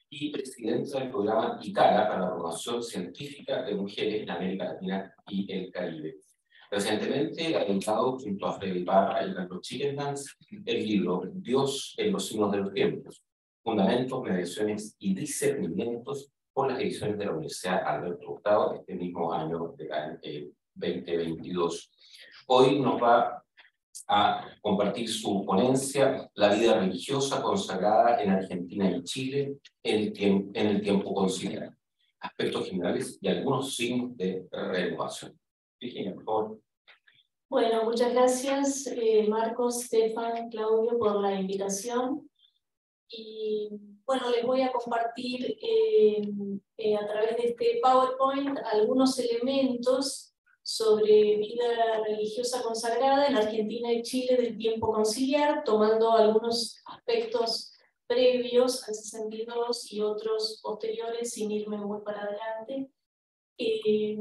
y presidenta del programa ICARA para la promoción científica de mujeres en América Latina y el Caribe. Recientemente ha editado junto a Freddy Parra y Carlos Chickendance el libro Dios en los signos de los tiempos, fundamentos, mediaciones y discernimientos, por las ediciones de la Universidad Alberto Hurtado este mismo año de 2022. Hoy nos va a compartir su ponencia, La vida religiosa consagrada en Argentina y Chile en el tiempo conciliar, aspectos generales y algunos signos de renovación. Virginia, por favor. Bueno, muchas gracias Marcos, Stefan, Claudio por la invitación. Y bueno, les voy a compartir a través de este PowerPoint algunos elementos sobre vida religiosa consagrada en Argentina y Chile del tiempo conciliar, tomando algunos aspectos previos al 62 y otros posteriores sin irme muy para adelante. Y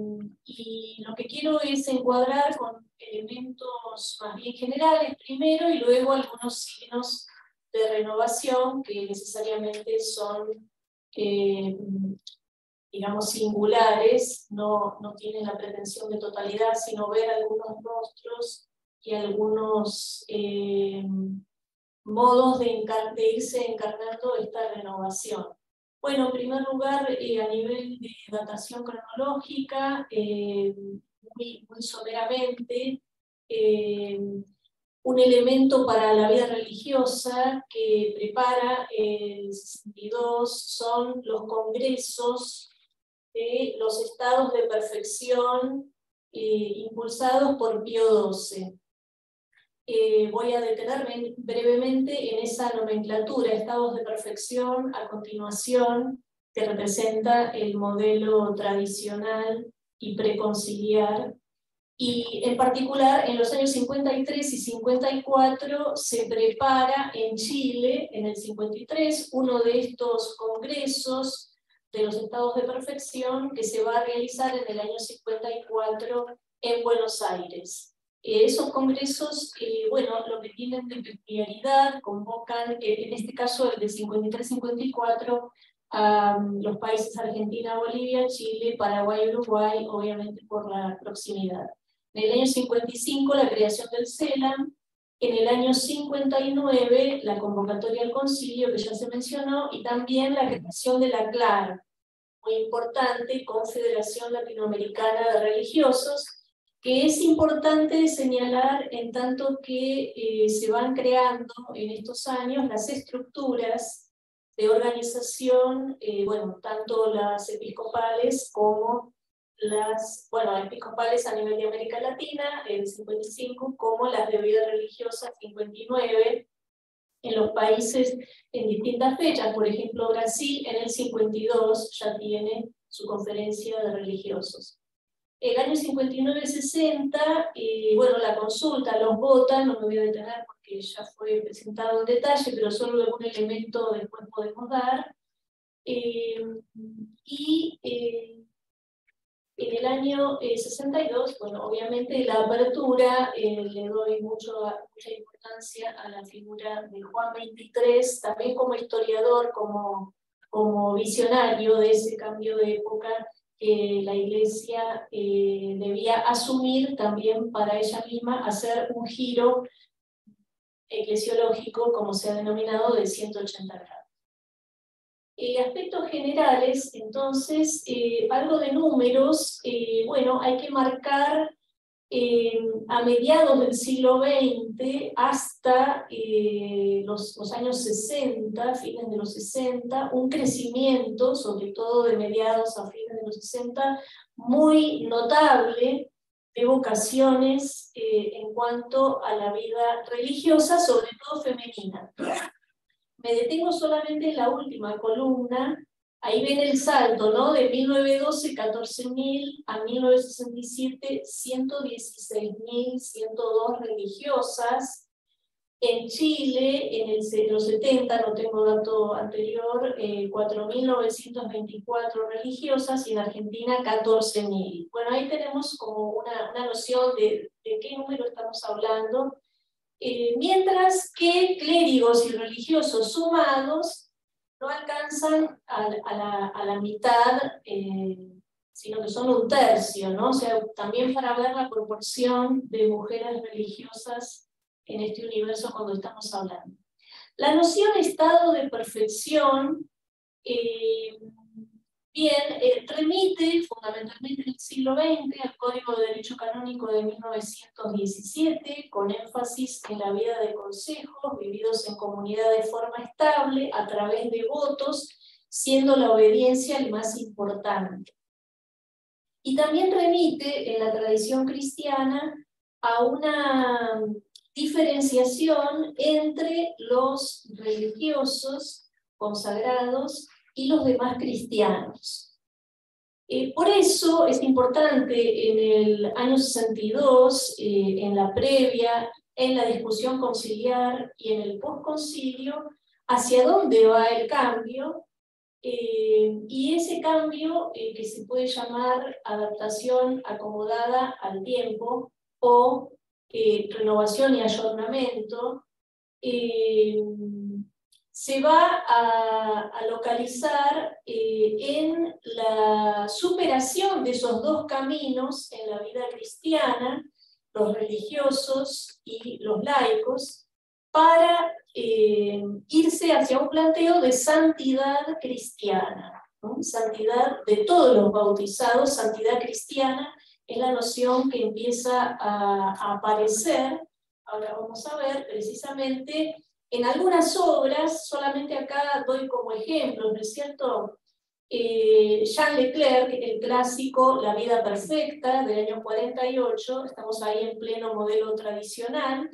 lo que quiero es encuadrar con elementos más bien generales primero y luego algunos signos de renovación que necesariamente son, digamos, singulares, no tienen la pretensión de totalidad, sino ver algunos rostros y algunos modos de irse encarnando esta renovación. Bueno, en primer lugar, a nivel de datación cronológica, muy someramente, un elemento para la vida religiosa que prepara el 62 son los congresos de los estados de perfección impulsados por Pío XII. Voy a detenerme brevemente en esa nomenclatura, estados de perfección, a continuación, que representa el modelo tradicional y preconciliar. Y en particular, en los años 53 y 54 se prepara en Chile, en el 53, uno de estos congresos de los estados de perfección que se va a realizar en el año 54 en Buenos Aires. Esos congresos, bueno, lo que tienen de peculiaridad, convocan, en este caso el de 53-54, a los países Argentina, Bolivia, Chile, Paraguay, Uruguay, obviamente por la proximidad. En el año 55 la creación del CELAM, en el año 59 la convocatoria al concilio que ya se mencionó, y también la creación de la CLAR, muy importante, Confederación Latinoamericana de Religiosos, que es importante señalar en tanto que se van creando en estos años las estructuras de organización, bueno, tanto las episcopales como las, bueno, episcopales a nivel de América Latina, el 55, como las de vida religiosa, 59, en los países en distintas fechas. Por ejemplo, Brasil en el 52 ya tiene su conferencia de religiosos. El año 59-60, bueno, la consulta, los votan, no me voy a detener porque ya fue presentado en detalle, pero solo algún elemento después podemos dar. En el año 62, bueno, obviamente la apertura, le doy mucha importancia a la figura de Juan XXIII, también como historiador, como visionario de ese cambio de época que la Iglesia debía asumir también para ella misma, hacer un giro eclesiológico, como se ha denominado, de 180 grados. Aspectos generales, entonces, algo de números, bueno, hay que marcar a mediados del siglo XX hasta los años 60, fines de los 60, un crecimiento, sobre todo de mediados a fines de los 60, muy notable de vocaciones en cuanto a la vida religiosa, sobre todo femenina. Me detengo solamente en la última columna. Ahí ven el salto, ¿no? De 1912, 14.000, a 1967, 116.102 religiosas. En Chile, en los 70, no tengo dato anterior, 4.924 religiosas, y en Argentina 14.000. Bueno, ahí tenemos como una noción de qué número estamos hablando. Mientras que clérigos y religiosos sumados no alcanzan a la mitad, sino que son un tercio, ¿no? O sea, también para ver la proporción de mujeres religiosas en este universo cuando estamos hablando. La noción de estado de perfección remite fundamentalmente en el siglo XX al Código de Derecho Canónico de 1917, con énfasis en la vida de consejos vividos en comunidad de forma estable a través de votos, siendo la obediencia el más importante. Y también remite en la tradición cristiana a una diferenciación entre los religiosos consagrados y los demás cristianos. Por eso es importante en el año 62, en la previa, en la discusión conciliar y en el postconcilio, hacia dónde va el cambio, y ese cambio que se puede llamar adaptación acomodada al tiempo o renovación y ayornamiento, se va a localizar en la superación de esos dos caminos en la vida cristiana, los religiosos y los laicos, para irse hacia un planteo de santidad cristiana, ¿no? Santidad de todos los bautizados, santidad cristiana es la noción que empieza a aparecer, ahora vamos a ver precisamente en algunas obras, solamente acá doy como ejemplo, ¿no es cierto? Jean Leclerc, el clásico La vida perfecta, del año 48, estamos ahí en pleno modelo tradicional,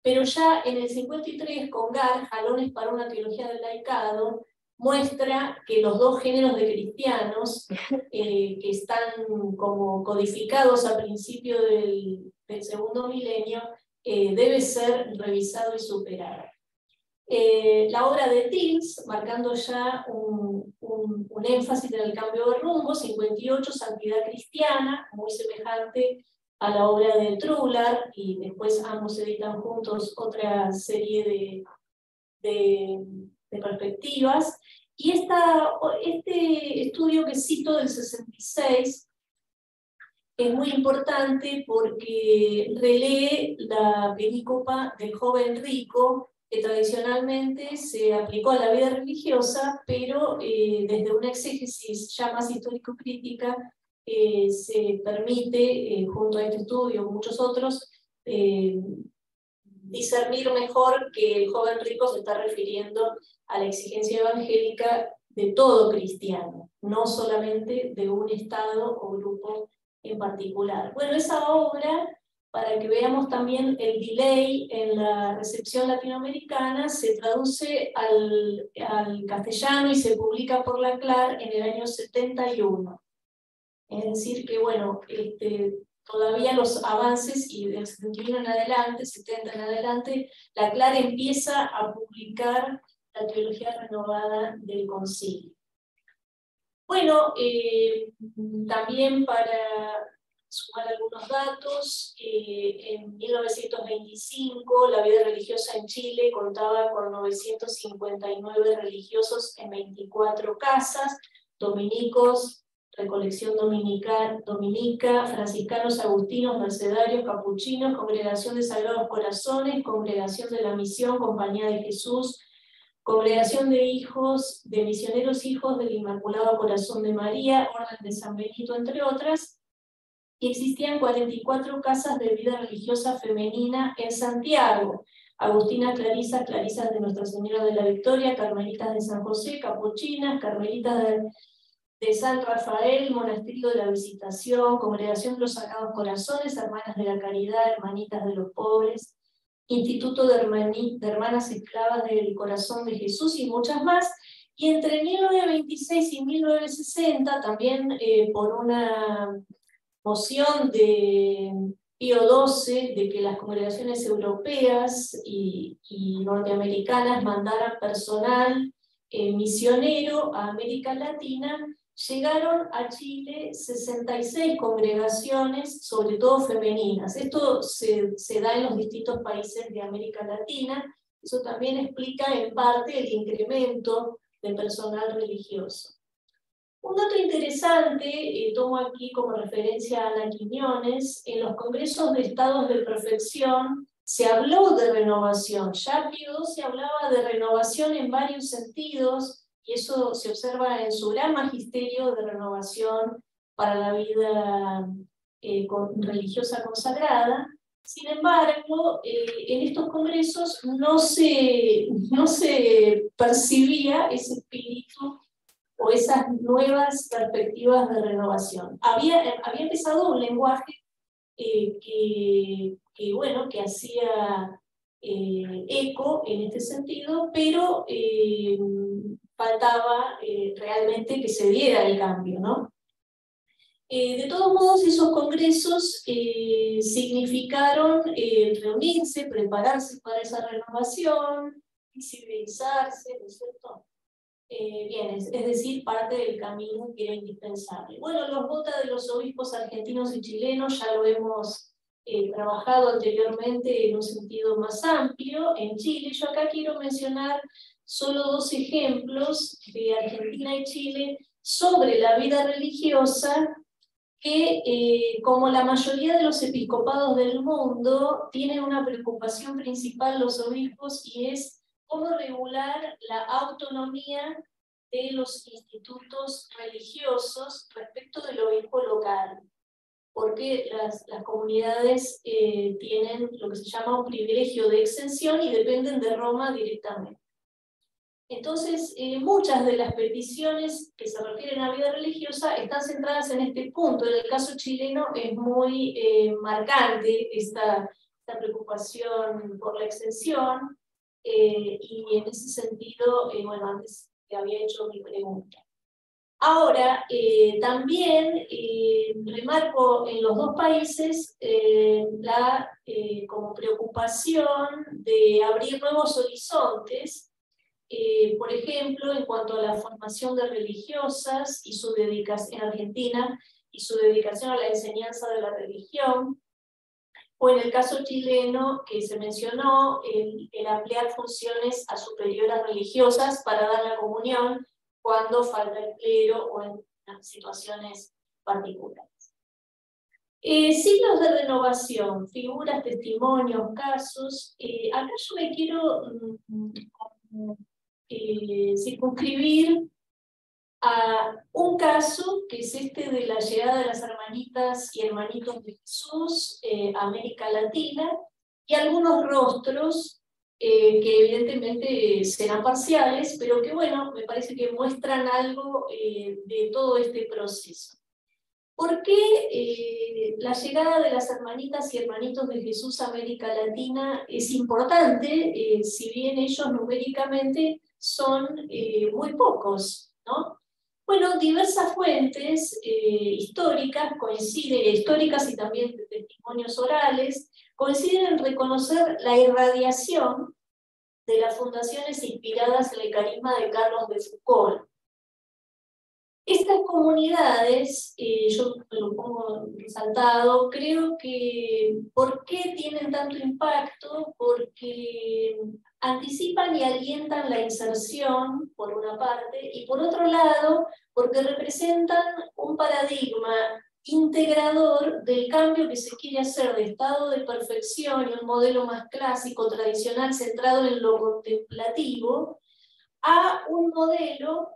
pero ya en el 53, con Gar, Jalones para una teología del laicado, muestra que los dos géneros de cristianos que están como codificados a principio del segundo milenio debe ser revisado y superado. La obra de Tils, marcando ya un énfasis en el cambio de rumbo, 58, Santidad Cristiana, muy semejante a la obra de Trullar, y después ambos editan juntos otra serie de perspectivas. Y este estudio que cito del 66 es muy importante porque relee la perícopa del joven rico, que tradicionalmente se aplicó a la vida religiosa, pero desde una exégesis ya más histórico-crítica se permite, junto a este estudio, muchos otros, discernir mejor que el joven rico se está refiriendo a la exigencia evangélica de todo cristiano, no solamente de un estado o grupo en particular. Bueno, esa obra, para que veamos también el delay en la recepción latinoamericana, se traduce al castellano y se publica por la CLAR en el año 71. Es decir que, bueno, todavía los avances, y del 71 en adelante, 70 en adelante, la CLAR empieza a publicar la teología renovada del concilio. Bueno, también para sumar algunos datos, en 1925 la vida religiosa en Chile contaba con 959 religiosos en 24 casas, dominicos, recolección dominica, franciscanos, agustinos, mercedarios, capuchinos, congregación de Sagrados Corazones, congregación de la Misión, Compañía de Jesús, congregación de hijos, de misioneros hijos del Inmaculado Corazón de María, Orden de San Benito, entre otras, y existían 44 casas de vida religiosa femenina en Santiago: Agustinas, Clarisas, Clarisas de Nuestra Señora de la Victoria, Carmelitas de San José, Capuchinas, Carmelitas de San Rafael, Monasterio de la Visitación, Congregación de los Sagrados Corazones, Hermanas de la Caridad, Hermanitas de los Pobres, Instituto de Hermanas Esclavas del Corazón de Jesús y muchas más. Y entre 1926 y 1960, también por una moción de Pío XII de que las congregaciones europeas y norteamericanas mandaran personal misionero a América Latina, llegaron a Chile 66 congregaciones, sobre todo femeninas. Esto se da en los distintos países de América Latina. Eso también explica en parte el incremento de personal religioso. Un dato interesante, tomo aquí como referencia a Ana Quiñones, en los congresos de estados de perfección se habló de renovación. Ya Pío XII hablaba de renovación en varios sentidos, y eso se observa en su gran magisterio de renovación para la vida religiosa consagrada. Sin embargo, en estos congresos no se percibía ese espíritu o esas nuevas perspectivas de renovación. Había empezado un lenguaje que hacía eco en este sentido, pero faltaba realmente que se diera el cambio, ¿no? De todos modos, esos congresos significaron reunirse, prepararse para esa renovación, visibilizarse, ¿no es cierto? Bien, es decir, parte del camino que era indispensable. Bueno, los votos de los obispos argentinos y chilenos ya lo hemos trabajado anteriormente en un sentido más amplio. En Chile, yo acá quiero mencionar solo 2 ejemplos de Argentina y Chile sobre la vida religiosa que, como la mayoría de los episcopados del mundo, tienen una preocupación principal los obispos, y es cómo regular la autonomía de los institutos religiosos respecto del obispo local, porque las comunidades tienen lo que se llama un privilegio de exención y dependen de Roma directamente. Entonces, muchas de las peticiones que se refieren a vida religiosa están centradas en este punto. En el caso chileno es muy marcante esta preocupación por la exención, y en ese sentido, bueno, antes te había hecho mi pregunta. Ahora, también remarco en los 2 países como preocupación de abrir nuevos horizontes. Por ejemplo, en cuanto a la formación de religiosas y su dedicación en Argentina y su dedicación a la enseñanza de la religión, o en el caso chileno que se mencionó, el ampliar funciones a superioras religiosas para dar la comunión cuando falta el clero o en situaciones particulares. Signos de renovación, figuras, testimonios, casos. Acá yo me quiero circunscribir a un caso que es este de la llegada de las hermanitas y hermanitos de Jesús a América Latina, y algunos rostros que evidentemente serán parciales, pero que bueno, me parece que muestran algo de todo este proceso. ¿Por qué la llegada de las hermanitas y hermanitos de Jesús a América Latina es importante, si bien ellos numéricamente son muy pocos, ¿no? Bueno, diversas fuentes históricas y también de testimonios orales, coinciden en reconocer la irradiación de las fundaciones inspiradas en el carisma de Carlos de Foucault. Estas comunidades, yo lo pongo resaltado, creo que ¿por qué tienen tanto impacto? Porque anticipan y alientan la inserción, por una parte, y por otro lado, porque representan un paradigma integrador del cambio que se quiere hacer de estado de perfección y un modelo más clásico, tradicional, centrado en lo contemplativo, a un modelo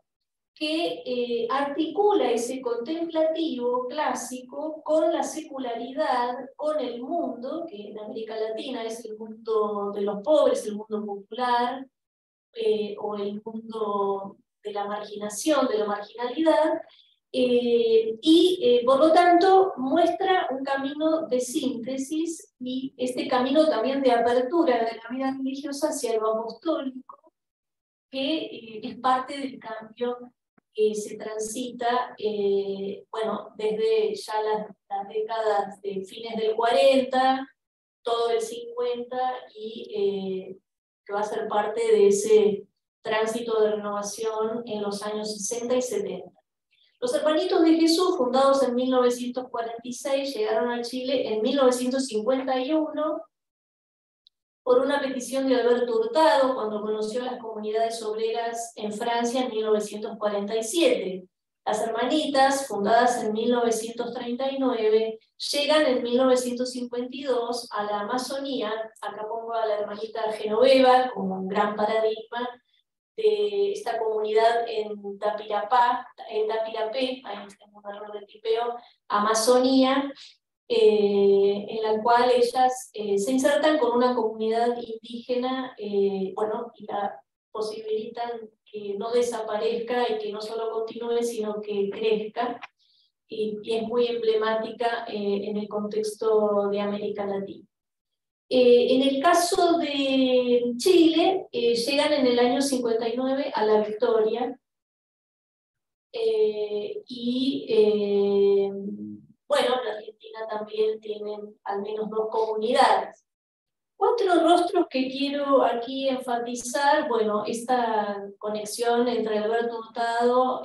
que articula ese contemplativo clásico con la secularidad, con el mundo, que en América Latina es el mundo de los pobres, el mundo popular, o el mundo de la marginación, de la marginalidad, y por lo tanto muestra un camino de síntesis, y este camino también de apertura de la vida religiosa hacia lo apostólico, que es parte del cambio que se transita, bueno, desde ya las décadas de fines del 40, todo el 50, y que va a ser parte de ese tránsito de renovación en los años 60 y 70. Los Hermanitos de Jesús, fundados en 1946, llegaron a Chile en 1951, por una petición de Alberto Hurtado cuando conoció las comunidades obreras en Francia en 1947. Las hermanitas, fundadas en 1939, llegan en 1952 a la Amazonía. Acá pongo a la hermanita Genoveva como un gran paradigma de esta comunidad en Tapirapé, ahí tengo un error de tipeo, Amazonía, en la cual ellas se insertan con una comunidad indígena, bueno, y la posibilitan que no desaparezca y que no solo continúe, sino que crezca, y es muy emblemática en el contexto de América Latina. En el caso de Chile, llegan en el año 59 a La Victoria, bueno, en Argentina también tienen al menos 2 comunidades. 4 rostros que quiero aquí enfatizar. Bueno, esta conexión entre Alberto Hurtado,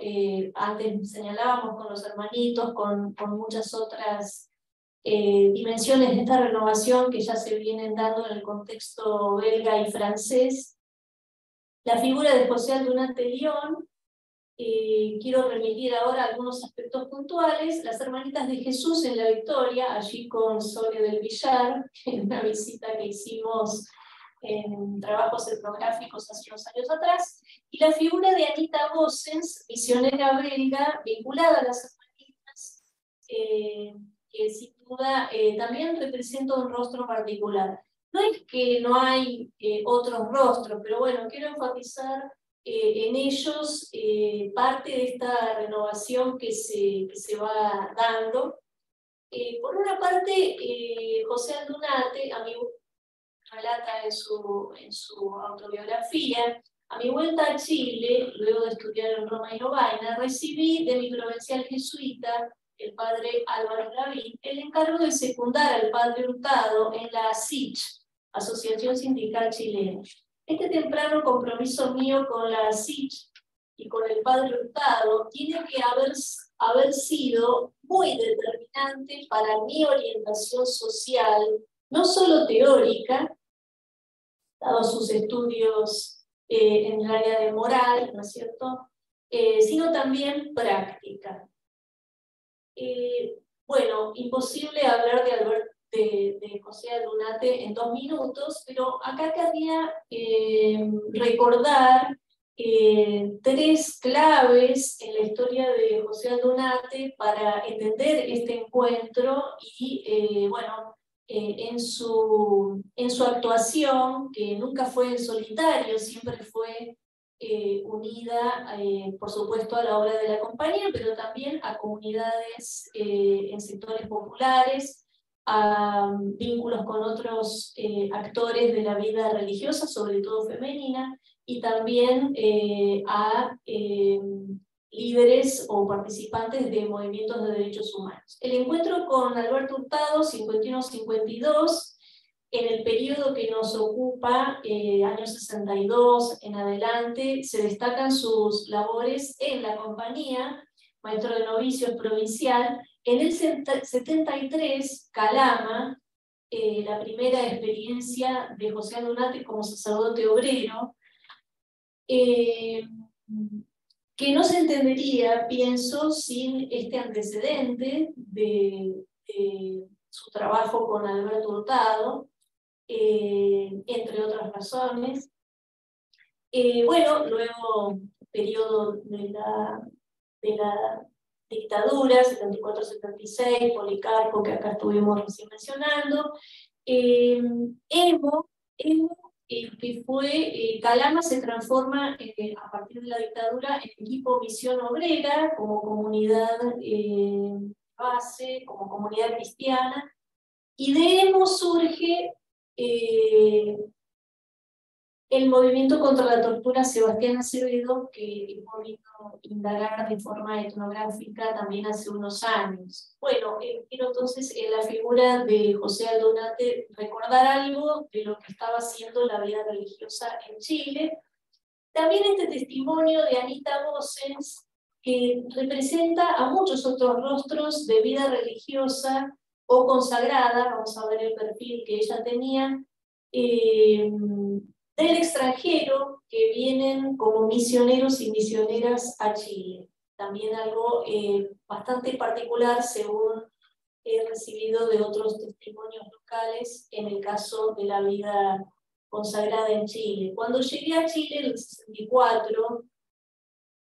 antes señalábamos con los hermanitos, con muchas otras dimensiones de esta renovación que ya se vienen dando en el contexto belga y francés. La figura de José Aldunate Lyon. Quiero remitir ahora algunos aspectos puntuales. Las hermanitas de Jesús en La Victoria, allí con Sole del Villar, en una visita que hicimos en trabajos etnográficos hace unos años atrás, y la figura de Anita Gossens, misionera belga, vinculada a las hermanitas, que sin duda también representa un rostro particular. No es que no hay otros rostros, pero bueno, quiero enfatizar en ellos parte de esta renovación que se va dando. Por una parte, José Aldunate, a mi relata en su autobiografía: a mi vuelta a Chile, luego de estudiar en Roma y Lovaina, recibí de mi provincial jesuita, el padre Álvaro Lavín, el encargo de secundar al padre Hurtado en la ASICH, Asociación Sindical Chilena. Este temprano compromiso mío con la ASICH y con el padre Hurtado tiene que haber sido muy determinante para mi orientación social, no solo teórica, dados sus estudios en el área de moral, ¿no es cierto?, sino también práctica. Bueno, imposible hablar de José Aldunate en 2 minutos, pero acá quería recordar 3 claves en la historia de José Aldunate para entender este encuentro y, bueno, en su actuación, que nunca fue en solitario, siempre fue unida, por supuesto, a la obra de la compañía, pero también a comunidades en sectores populares, a vínculos con otros actores de la vida religiosa, sobre todo femenina, y también a líderes o participantes de movimientos de derechos humanos. El encuentro con Alberto Hurtado, 51-52, en el periodo que nos ocupa, años 62 en adelante, se destacan sus labores en la compañía, maestro de novicios provincial. En el 73, Calama, la primera experiencia de José Aldunate como sacerdote obrero, que no se entendería, pienso, sin este antecedente de su trabajo con Alberto Hurtado, entre otras razones. Bueno, luego, periodo de la dictadura, 74-76, Policarpo, que acá estuvimos recién mencionando, Evo, que fue, Calama se transforma a partir de la dictadura en equipo Misión Obrera, como comunidad base, como comunidad cristiana, y de Evo surge el movimiento contra la tortura Sebastián Acevedo, que hemos venido a indagar de forma etnográfica también hace unos años. Bueno, quiero entonces en la figura de José Aldunate recordar algo de lo que estaba haciendo la vida religiosa en Chile. También este testimonio de Anita Gossens, que representa a muchos otros rostros de vida religiosa o consagrada. Vamos a ver el perfil que ella tenía, del extranjero que vienen como misioneros y misioneras a Chile. También algo bastante particular según he recibido de otros testimonios locales en el caso de la vida consagrada en Chile. Cuando llegué a Chile en el 64,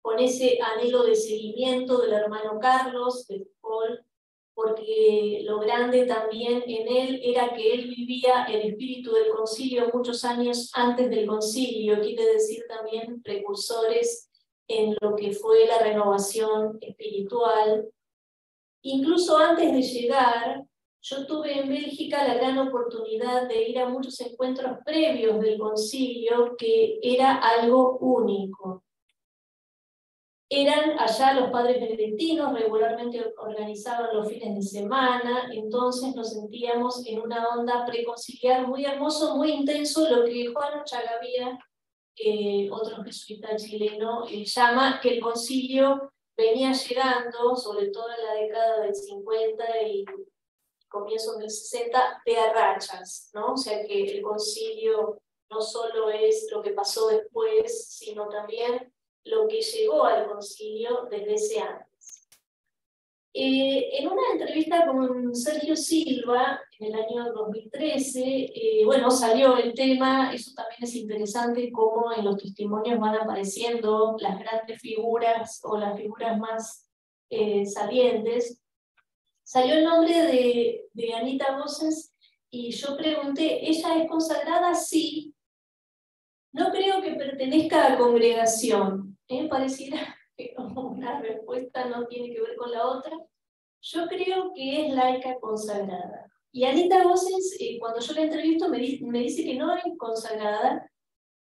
con ese anhelo de seguimiento del hermano Carlos, de Paul, porque lo grande también en él era que él vivía el espíritu del concilio muchos años antes del concilio, quiere decir también precursores en lo que fue la renovación espiritual. Incluso antes de llegar, yo tuve en Bélgica la gran oportunidad de ir a muchos encuentros previos del concilio, que era algo único. Eran allá los padres benedictinos, regularmente organizaban los fines de semana, entonces nos sentíamos en una onda preconciliar muy hermoso, muy intenso, lo que Juan Chagavía, otro jesuita chileno, llama que el concilio venía llegando, sobre todo en la década del 50 y comienzos del 60, de a rachas, ¿no? O sea que el concilio no solo es lo que pasó después, sino también lo que llegó al concilio desde ese antes. En una entrevista con Sergio Silva, en el año 2013, bueno, salió el tema, eso también es interesante, cómo en los testimonios van apareciendo las grandes figuras o las figuras más salientes. Salió el nombre de Anita Voces y yo pregunté, ¿ella es consagrada? Sí. No creo que pertenezca a congregación. Pareciera que una respuesta no tiene que ver con la otra. Yo creo que es laica consagrada. Y Anita Voces, cuando yo la entrevisto, me dice que no es consagrada,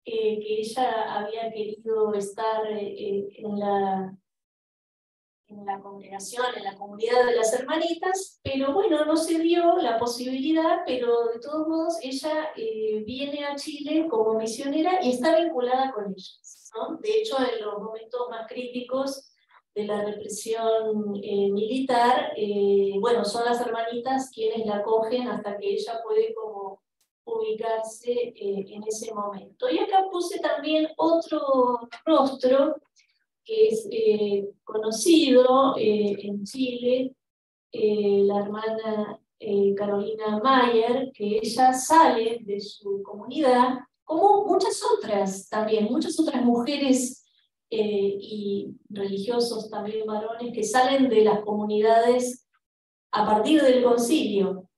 que ella había querido estar en la congregación, en la comunidad de las hermanitas, pero bueno, no se dio la posibilidad, pero de todos modos ella viene a Chile como misionera y está vinculada con ellas, ¿no? De hecho, en los momentos más críticos de la represión militar, bueno, son las hermanitas quienes la acogen hasta que ella puede como ubicarse en ese momento. Y acá puse también otro rostro que es conocido en Chile, la hermana Carolina Mayer, que ella sale de su comunidad, como muchas otras también, muchas otras mujeres y religiosos también varones que salen de las comunidades a partir del concilio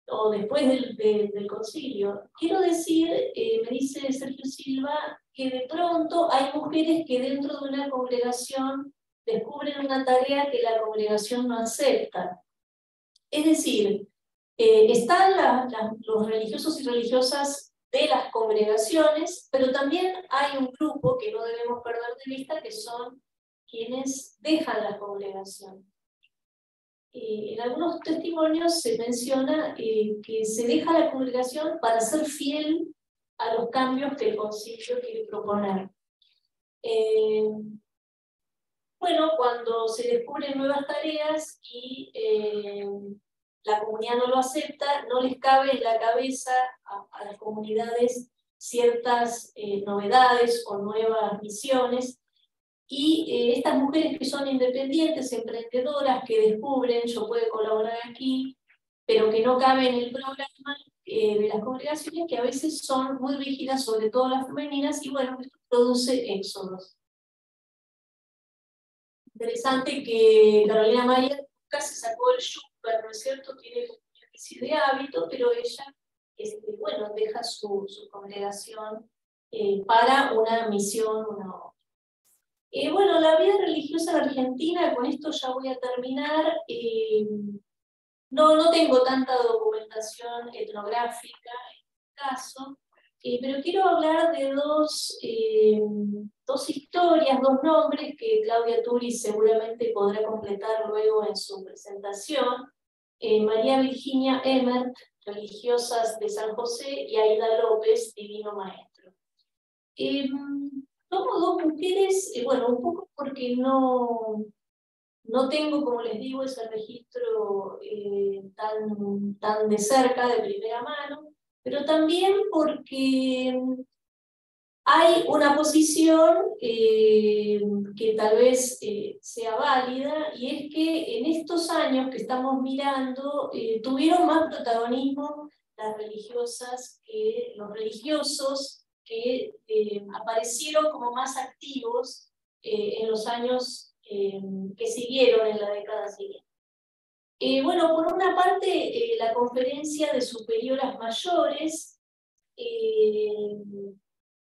o después del concilio. Quiero decir, me dice Sergio Silva, que de pronto hay mujeres que dentro de una congregación descubren una tarea que la congregación no acepta. Es decir, están los religiosos y religiosas de las congregaciones, pero también hay un grupo que no debemos perder de vista, que son quienes dejan la congregación. En algunos testimonios se menciona que se deja la congregación para ser fiel a los cambios que el concilio quiere proponer. Bueno, cuando se descubren nuevas tareas y la comunidad no lo acepta, no les cabe en la cabeza a las comunidades ciertas novedades o nuevas misiones. Y estas mujeres que son independientes, emprendedoras, que descubren, yo puedo colaborar aquí, pero que no cabe en el programa de las congregaciones, que a veces son muy rígidas, sobre todo las femeninas, y bueno, esto produce éxodos. Interesante que Carolina Mayer nunca se sacó el yupper, ¿no es cierto? Tiene una especie de hábito, pero ella, bueno, deja su congregación para una misión, una obra. Bueno, la vida religiosa en Argentina, con esto ya voy a terminar. No tengo tanta documentación etnográfica en este caso, pero quiero hablar de dos historias, dos nombres que Claudia Turi seguramente podrá completar luego en su presentación. María Virginia Emmert, Religiosas de San José, y Aida López, Divino Maestro. Somos dos mujeres, bueno, un poco porque no tengo, como les digo, ese registro tan de cerca, de primera mano, pero también porque hay una posición que tal vez sea válida, y es que en estos años que estamos mirando tuvieron más protagonismo las religiosas que los religiosos, que aparecieron como más activos en los años que siguieron en la década siguiente. Bueno, por una parte, la conferencia de superioras mayores,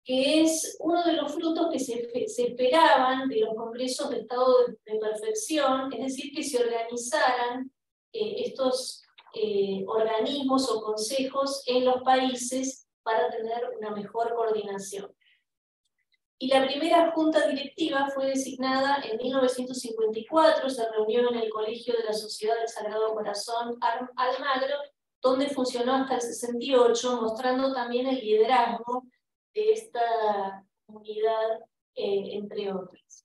que es uno de los frutos que se esperaban de los congresos de estado de perfección, es decir, que se organizaran estos organismos o consejos en los países para tener una mejor coordinación. Y la primera junta directiva fue designada en 1954, se reunió en el Colegio de la Sociedad del Sagrado Corazón Almagro, donde funcionó hasta el 68, mostrando también el liderazgo de esta comunidad, entre otras.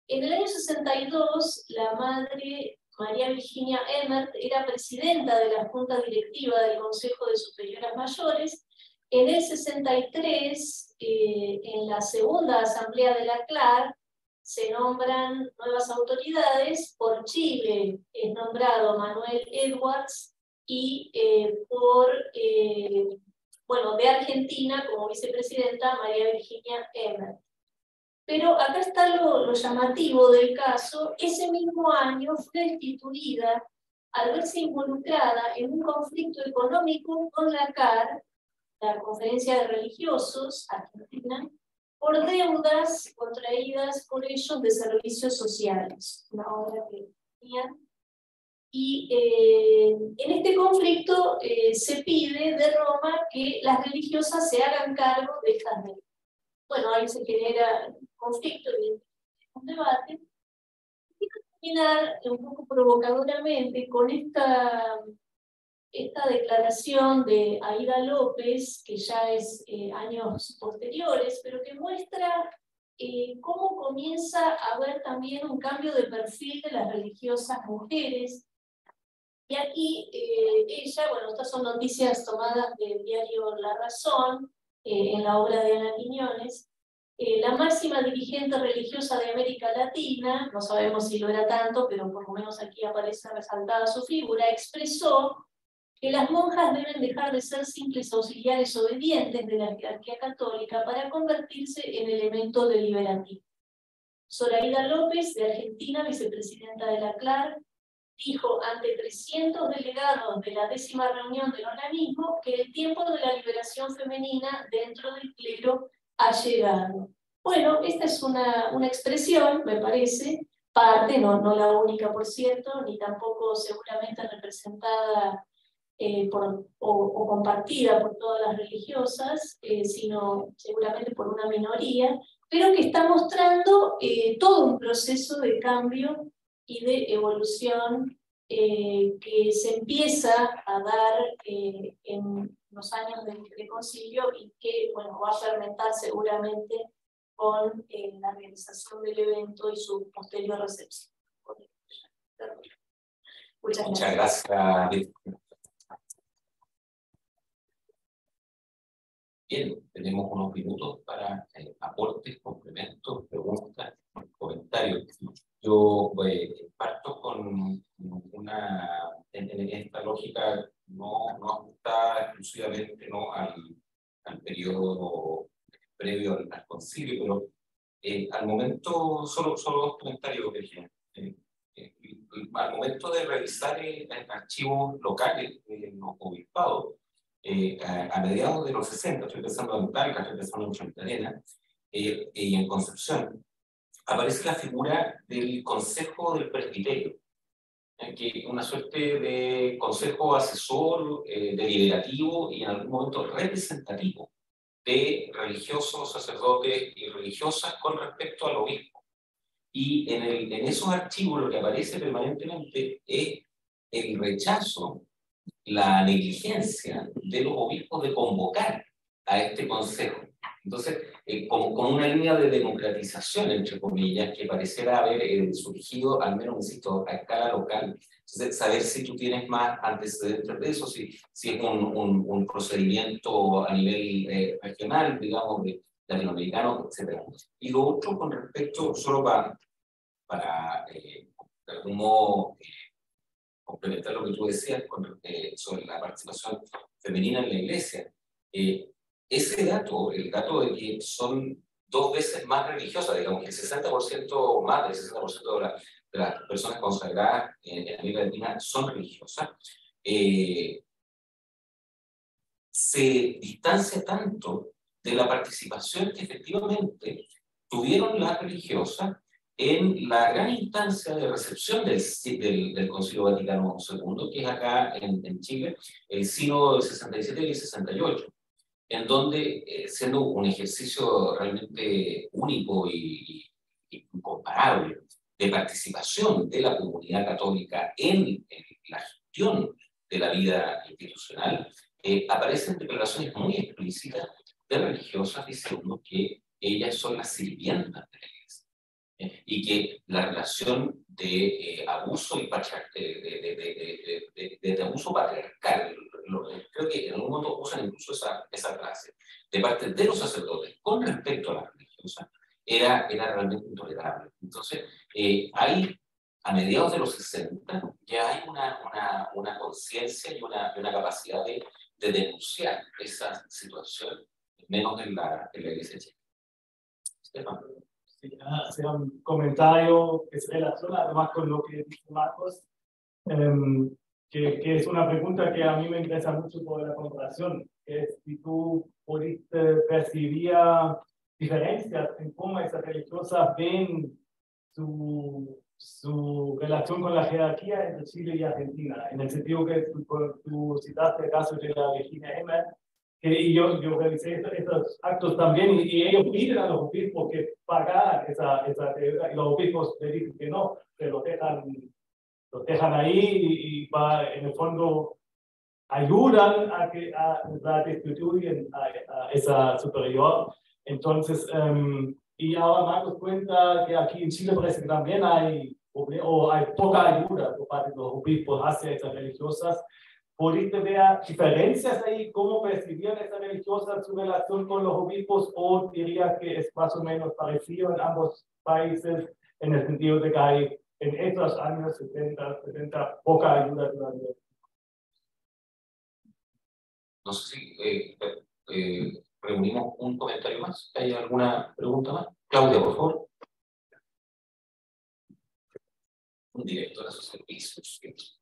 En el año 62, la madre María Virginia Emmert era presidenta de la Junta Directiva del Consejo de Superioras Mayores. En el 63, en la segunda asamblea de la CLAR, se nombran nuevas autoridades. Por Chile es nombrado Manuel Edwards, y de Argentina, como vicepresidenta, María Virginia Emmert. Pero acá está lo llamativo del caso. Ese mismo año fue destituida al verse involucrada en un conflicto económico con la CAR, la Conferencia de Religiosos Argentina, por deudas contraídas por ellos de servicios sociales, una obra que tenían. Y en este conflicto se pide de Roma que las religiosas se hagan cargo de estas deudas. Bueno, ahí se genera conflicto y un debate. Quiero terminar un poco provocadoramente con esta declaración de Aída López, que ya es años posteriores, pero que muestra cómo comienza a haber también un cambio de perfil de las religiosas mujeres. Y aquí ella, bueno, estas son noticias tomadas del diario La Razón, en la obra de Ana Quiñones. La máxima dirigente religiosa de América Latina, no sabemos si lo era tanto, pero por lo menos aquí aparece resaltada su figura, expresó que las monjas deben dejar de ser simples auxiliares obedientes de la jerarquía católica para convertirse en elementos deliberativos. Zoraida López, de Argentina, vicepresidenta de la CLAR, dijo ante 300 delegados de la 10ª reunión del organismo que el tiempo de la liberación femenina dentro del clero ha llegado. Bueno, esta es una expresión, me parece, parte, no la única, por cierto, ni tampoco seguramente representada o compartida por todas las religiosas, sino seguramente por una minoría, pero que está mostrando todo un proceso de cambio y de evolución que se empieza a dar en los años del concilio, y que va a fermentar seguramente con la realización del evento y su posterior recepción. Muchas gracias. Bien, tenemos unos minutos para aportes, complementos, preguntas, comentarios. Yo parto con en esta lógica no ajustada exclusivamente al periodo previo al concilio, pero al momento, solo dos comentarios, Virginia. Al momento de revisar archivos locales en los obispados, a mediados de los 60, estoy pensando en Talca, estoy pensando en Punta Arenas, y en Concepción, aparece la figura del Consejo del Presbiterio, que es una suerte de consejo asesor, deliberativo y en algún momento representativo de religiosos, sacerdotes y religiosas con respecto al obispo. Y en esos archivos lo que aparece permanentemente es el rechazo, la negligencia de los obispos de convocar a este consejo. Entonces, como una línea de democratización, entre comillas, que pareciera haber surgido, al menos, insisto, a escala local. Entonces, saber si tú tienes más antecedentes de eso, si es un procedimiento a nivel regional, digamos, de latinoamericano, etc. Y lo otro con respecto, solo para de algún modo complementar lo que tú decías sobre la participación femenina en la iglesia. Ese dato, el dato de que son 2 veces más religiosas, digamos que el 60%, más del 60% de las personas consagradas en América Latina son religiosas, se distancia tanto de la participación que efectivamente tuvieron las religiosas en la gran instancia de recepción del Concilio Vaticano II, que es acá en Chile, el sínodo del 67 y el 68, en donde, siendo un ejercicio realmente único y incomparable de participación de la comunidad católica en la gestión de la vida institucional, aparecen declaraciones muy explícitas de religiosas diciendo que ellas son las sirvientas de la iglesia, y que la relación de abuso y de abuso patriarcal, creo que en algún momento usan incluso esa frase, de parte de los sacerdotes con respecto a las religiosas, era realmente intolerable. Entonces, a mediados de los 60 ya hay una conciencia y una capacidad de denunciar esa situación, menos en la iglesia chica. Estefan. Sí, hacer un comentario que se relaciona además con lo que dice Marcos, que es una pregunta que a mí me interesa mucho por la comparación, que es si tú pudiste percibir diferencias en cómo esas religiosas ven su relación con la jerarquía entre Chile y Argentina, en el sentido que tú citaste el caso de la Virginia Emmer, y yo realicé estos actos también, y ellos piden a los obispos que pagaran esa deuda, y los obispos le dicen que no, que los dejan ahí, y en el fondo ayudan a destituir a esa superior. Entonces, y ahora Marcos cuenta que aquí en Chile parece que también hay poca ayuda por parte de los obispos hacia esas religiosas. ¿Pudiste ver diferencias ahí? ¿Cómo percibían esas religiosas su relación con los obispos? ¿O dirías que es más o menos parecido en ambos países, en el sentido de que hay en estos años 70 poca ayuda todavía? No sé si reunimos un comentario más. ¿Hay alguna pregunta más? Claudia, por favor. Un director a sus servicios.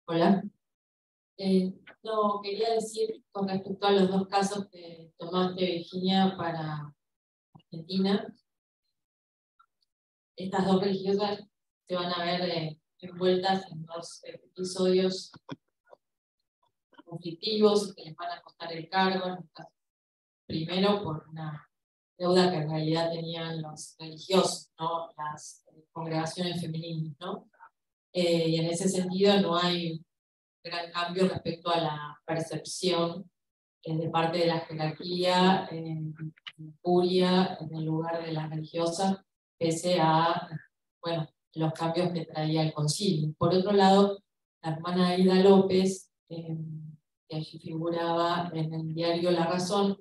Hola. No, quería decir con respecto a los 2 casos que tomaste, Virginia, para Argentina. Estas 2 religiosas se van a ver envueltas en 2 episodios conflictivos que les van a costar el cargo. Primero, por una deuda que en realidad tenían los religiosos, ¿no? Las congregaciones femeninas, ¿no? Y en ese sentido no hay gran cambio respecto a la percepción de parte de la jerarquía en curia, en el lugar de las religiosas, pese a los cambios que traía el concilio. Por otro lado, la hermana Aida López, que allí figuraba en el diario La Razón,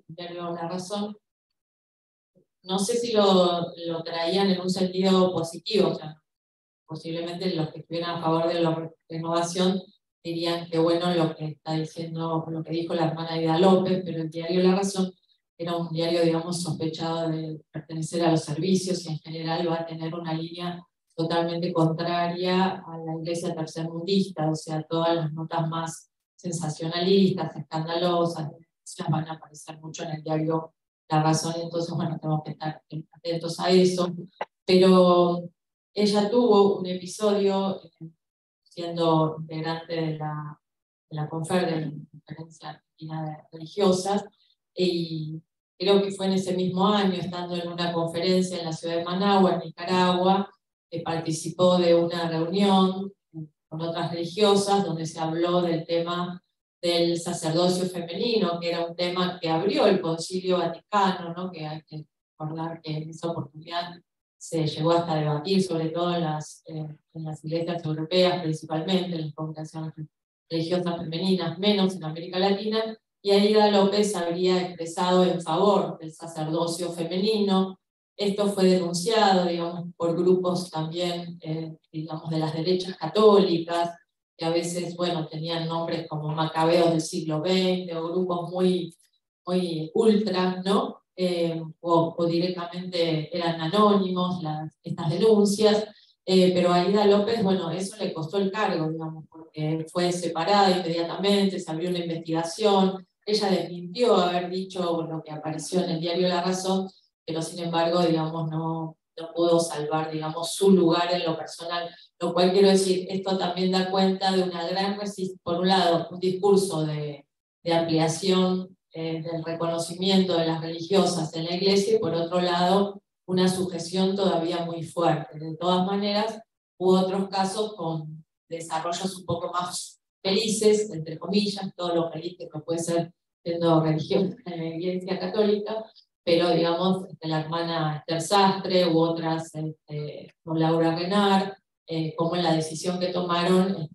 no sé si lo traían en un sentido positivo, o sea, posiblemente los que estuvieran a favor de la renovación dirían que bueno lo que está diciendo, lo que dijo la hermana Aida López, pero el diario La Razón era un diario, digamos, sospechado de pertenecer a los servicios y en general va a tener una línea totalmente contraria a la iglesia tercermundista, o sea, todas las notas más sensacionalistas, escandalosas, van a aparecer mucho en el diario La Razón, entonces, bueno, tenemos que estar atentos a eso. Pero ella tuvo un episodio siendo integrante de la CONFER, de la Conferencia Argentina de Religiosas, y creo que fue en ese mismo año, estando en una conferencia en la ciudad de Managua, en Nicaragua, que participó de una reunión con otras religiosas, donde se habló del tema del sacerdocio femenino, que era un tema que abrió el Concilio Vaticano, ¿no? Que hay que recordar que en esa oportunidad se llegó hasta debatir, sobre todo en las iglesias europeas principalmente, en las congregaciones religiosas femeninas, menos en América Latina, y Aída López habría expresado en favor del sacerdocio femenino. Esto fue denunciado, digamos, por grupos también, digamos, de las derechas católicas, que a veces, bueno, tenían nombres como macabeos del siglo XX, o grupos muy, muy ultra, ¿no? O directamente eran anónimos estas denuncias, pero a Aída López, bueno, eso le costó el cargo, digamos, porque fue separada inmediatamente, se abrió una investigación, ella desmintió haber dicho lo que apareció en el diario La Razón, pero sin embargo, digamos, no pudo salvar, digamos, su lugar en lo personal, lo cual quiero decir, esto también da cuenta de una gran resistencia, por un lado, un discurso de ampliación del reconocimiento de las religiosas en la iglesia, y por otro lado, una sujeción todavía muy fuerte. De todas maneras, hubo otros casos con desarrollos un poco más felices, entre comillas, todo lo feliz que puede ser siendo religiosa en la iglesia católica, pero digamos, la hermana Esther Sastre u otras, con Laura Renard, como en la decisión que tomaron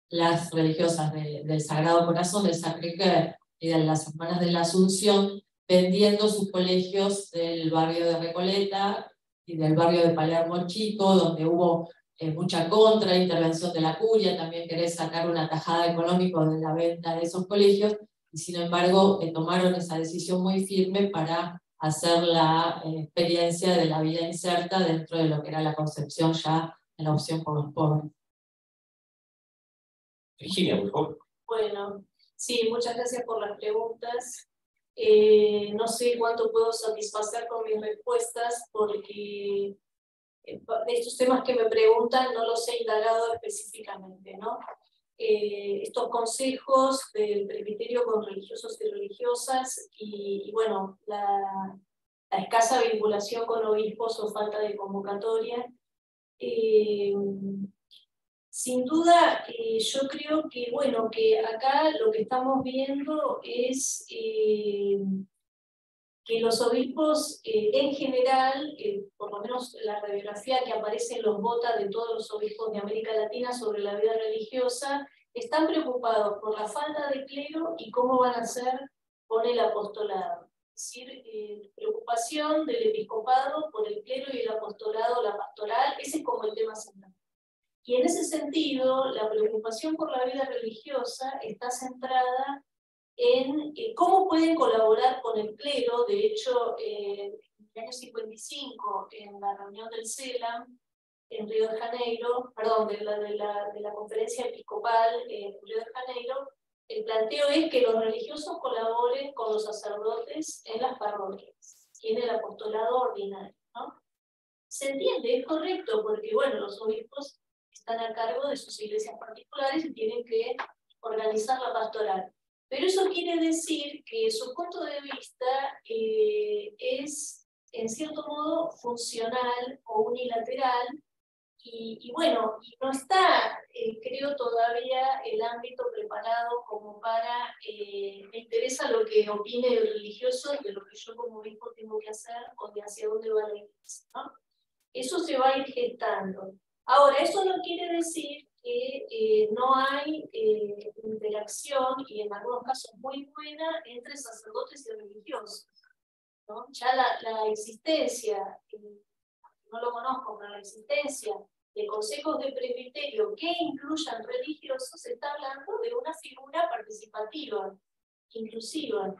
las religiosas del Sagrado Corazón, del Sacré-Cœur y de las Hermanas de la Asunción, vendiendo sus colegios del barrio de Recoleta y del barrio de Palermo Chico, donde hubo mucha intervención de la curia, también querés sacar una tajada económica de la venta de esos colegios, y sin embargo tomaron esa decisión muy firme para hacer la experiencia de la vida inserta dentro de lo que era la concepción ya de la opción por los pobres. Virginia, por favor. Bueno, sí, muchas gracias por las preguntas. No sé cuánto puedo satisfacer con mis respuestas, porque de estos temas que me preguntan no los he indagado específicamente, ¿no? Estos consejos del presbiterio con religiosos y religiosas, y bueno, la escasa vinculación con obispos o falta de convocatoria. Sin duda, yo creo que, bueno, que acá lo que estamos viendo es que los obispos en general, por lo menos la radiografía que aparece en los botas de todos los obispos de América Latina sobre la vida religiosa, están preocupados por la falta de clero y cómo van a hacer con el apostolado. Es decir, preocupación del episcopado por el clero y el apostolado, la pastoral, ese es como el tema central. Y en ese sentido, la preocupación por la vida religiosa está centrada en cómo pueden colaborar con el clero. De hecho, en el año 55, en la reunión del CELAM, en Río de Janeiro, perdón, de la conferencia episcopal en Río de Janeiro, el planteo es que los religiosos colaboren con los sacerdotes en las parroquias y en el apostolado ordinario, ¿no? Se entiende, es correcto, porque bueno, los obispos están a cargo de sus iglesias particulares y tienen que organizar la pastoral. Pero eso quiere decir que su punto de vista es, en cierto modo, funcional o unilateral, y bueno, y no está, creo, todavía el ámbito preparado como para, me interesa lo que opine el religioso de lo que yo como obispo tengo que hacer o de hacia dónde va la iglesia, ¿no? Eso se va a ir gestando. Ahora, eso no quiere decir que no hay interacción, y en algunos casos muy buena, entre sacerdotes y religiosos, ¿no? Ya la existencia, no lo conozco, pero la existencia de consejos de presbiterio que incluyan religiosos, se está hablando de una figura participativa, inclusiva.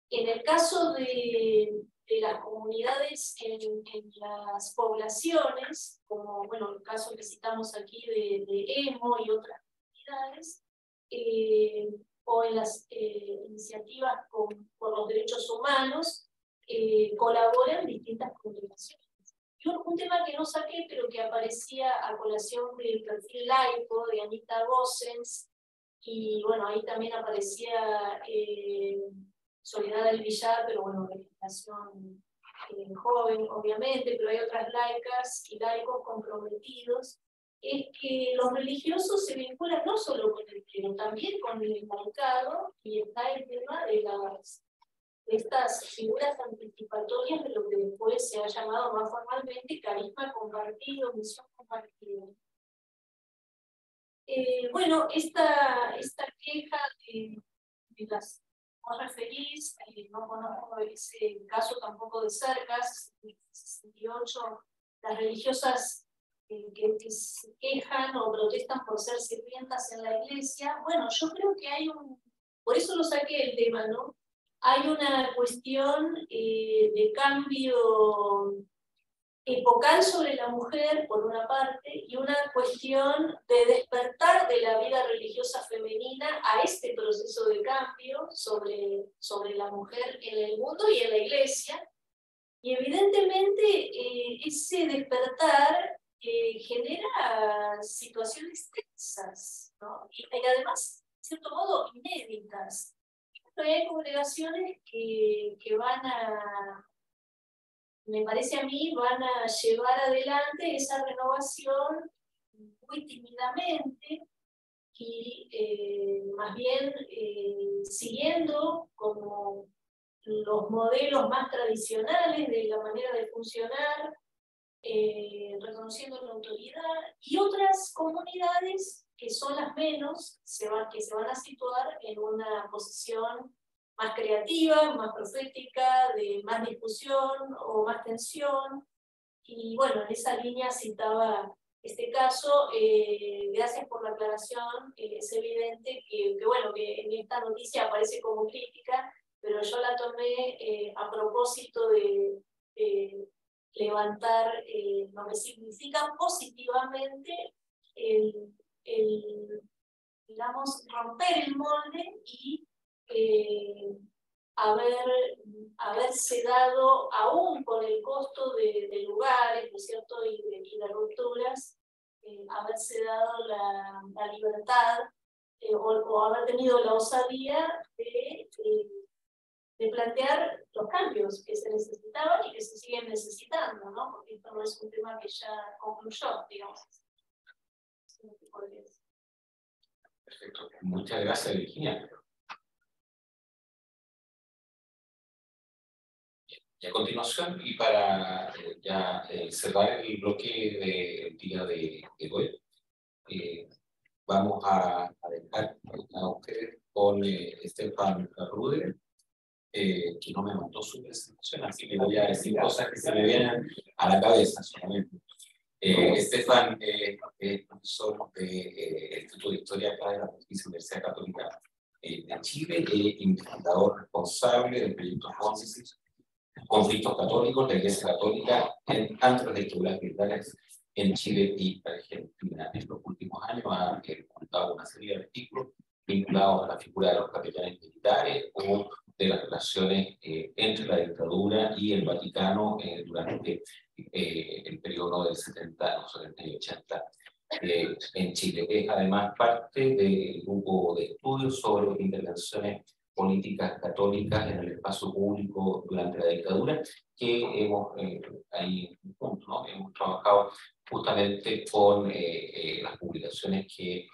En el caso de las comunidades en las poblaciones, como bueno, el caso que citamos aquí de EMO y otras comunidades, o en las iniciativas por los derechos humanos, colaboran distintas congregaciones. Y un tema que no saqué, pero que aparecía a colación del perfil laico de Anita Gossens, y bueno, ahí también aparecía Soledad del Villar, pero bueno, de generación joven, obviamente, pero hay otras laicas y laicos comprometidos es que los religiosos se vinculan no solo con el clero, también con el mercado, y está el tema de estas figuras anticipatorias de lo que después se ha llamado más formalmente carisma compartido, misión compartida. Bueno, esta queja de las que vos referís, no conozco ese caso tampoco de cerca, en 68, las religiosas que se quejan o protestan por ser sirvientas en la iglesia. Bueno, yo creo que hay por eso lo saqué el tema, ¿no? Hay una cuestión de cambio epocal sobre la mujer, por una parte, y una cuestión de despertar de la vida religiosa femenina a este proceso de cambio sobre la mujer en el mundo y en la iglesia. Y evidentemente ese despertar genera situaciones tensas, ¿no? Y además, de cierto modo, inéditas. Hay congregaciones que van a, me parece a mí, van a llevar adelante esa renovación muy tímidamente y más bien siguiendo como los modelos más tradicionales de la manera de funcionar, reconociendo la autoridad, y otras comunidades que son las menos, que se van a situar en una posición más creativa, más profética, de más discusión o más tensión. Y bueno, en esa línea citaba este caso. Gracias por la aclaración. Es evidente bueno, que en esta noticia aparece como crítica, pero yo la tomé a propósito de levantar lo que significa positivamente digamos, romper el molde y haberse dado, aún con el costo de lugares, ¿no es cierto?, y de rupturas, haberse dado la libertad o haber tenido la osadía de plantear los cambios que se necesitaban y que se siguen necesitando, ¿no? Porque esto no es un tema que ya concluyó, digamos. Perfecto. Muchas gracias, Virginia. Y a continuación, y para ya cerrar el bloque del día de hoy, vamos a dejar a ustedes con Stefan Ruder, que no me mandó su presentación, así que voy a decir cosas que se me vienen a la cabeza solamente. Stefan es profesor del Instituto de Historia acá de la Pontificia Universidad Católica de Chile, investigador responsable del proyecto Génesis, conflictos católicos, la Iglesia Católica ante las dictaduras militares en Chile y Argentina. En los últimos años ha publicado una serie de artículos vinculados a la figura de los capellanes militares o de las relaciones entre la dictadura y el Vaticano durante el periodo del 70, 70 y 80 en Chile. Es además parte del grupo de estudios sobre intervenciones políticas católicas en el espacio público durante la dictadura, que hemos ahí juntos, ¿no? Hemos trabajado justamente con las publicaciones que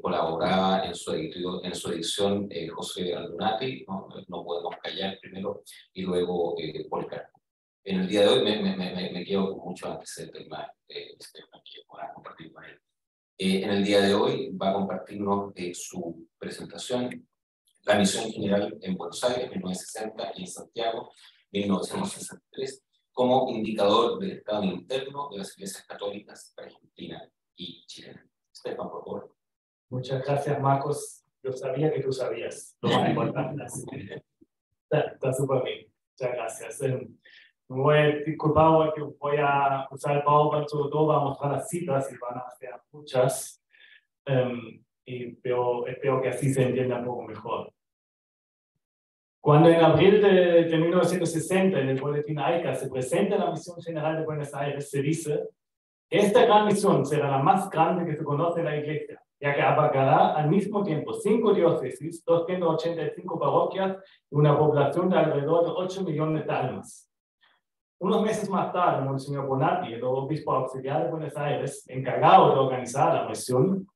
colaboraba en su edición José Aldunate, ¿no? Podemos callar primero y luego Policarpo. En el día de hoy me quedo con mucho antecedentes más que voy a compartir con él. En el día de hoy va a compartirnos su presentación, La Misión General en Buenos Aires, 1960, y en Santiago, 1963, como indicador del estado interno de las iglesias católicas argentina y chilena. Stefan, por favor. Muchas gracias, Marcos. Yo sabía que tú sabías lo más importante. Está súper bien. Muchas gracias. Me voy a disculpar que voy a usar el PowerPoint, sobre todo para mostrar las citas, y van a ser muchas. Pero espero que así se entienda un poco mejor. Cuando en abril de 1960 en el boletín AICA se presenta la Misión General de Buenos Aires, se dice: esta gran misión será la más grande que se conoce en la Iglesia, ya que abarcará al mismo tiempo 5 diócesis, 285 parroquias y una población de alrededor de 8 millones de almas. Unos meses más tarde, Monseñor Bonatti, el obispo auxiliar de Buenos Aires, encargado de organizar la misión,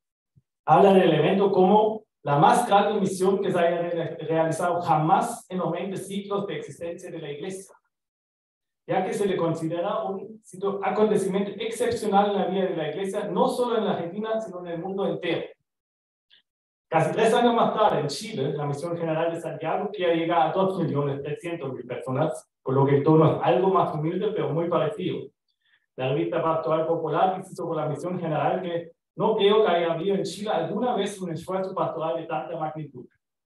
habla del evento como la más grande misión que se haya realizado jamás en los 20 siglos de existencia de la Iglesia, ya que se le considera un acontecimiento excepcional en la vida de la Iglesia, no solo en la Argentina, sino en el mundo entero. Casi 3 años más tarde, en Chile, la Misión General de Santiago quiere llegar a 2.300.000 personas, por lo que el tono es algo más humilde, pero muy parecido. La revista Pastoral Popular dice sobre la Misión General que no creo que haya habido en Chile alguna vez un esfuerzo pastoral de tanta magnitud.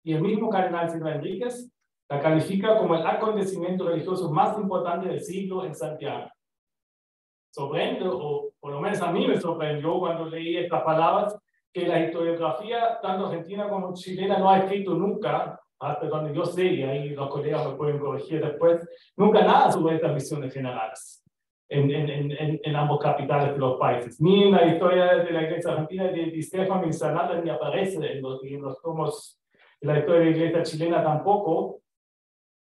Y el mismo cardenal Silva Enríquez la califica como el acontecimiento religioso más importante del siglo en Santiago. Sorprende, o por lo menos a mí me sorprendió cuando leí estas palabras, que la historiografía, tanto argentina como chilena, no ha escrito nunca, hasta donde yo sé, y ahí los colegas me pueden corregir después, nunca nada sobre estas misiones generales en ambos capitales de los países. Ni en la historia de la Iglesia Argentina de Stefan Milzanata ni aparece en los tomos de la historia de la Iglesia chilena tampoco,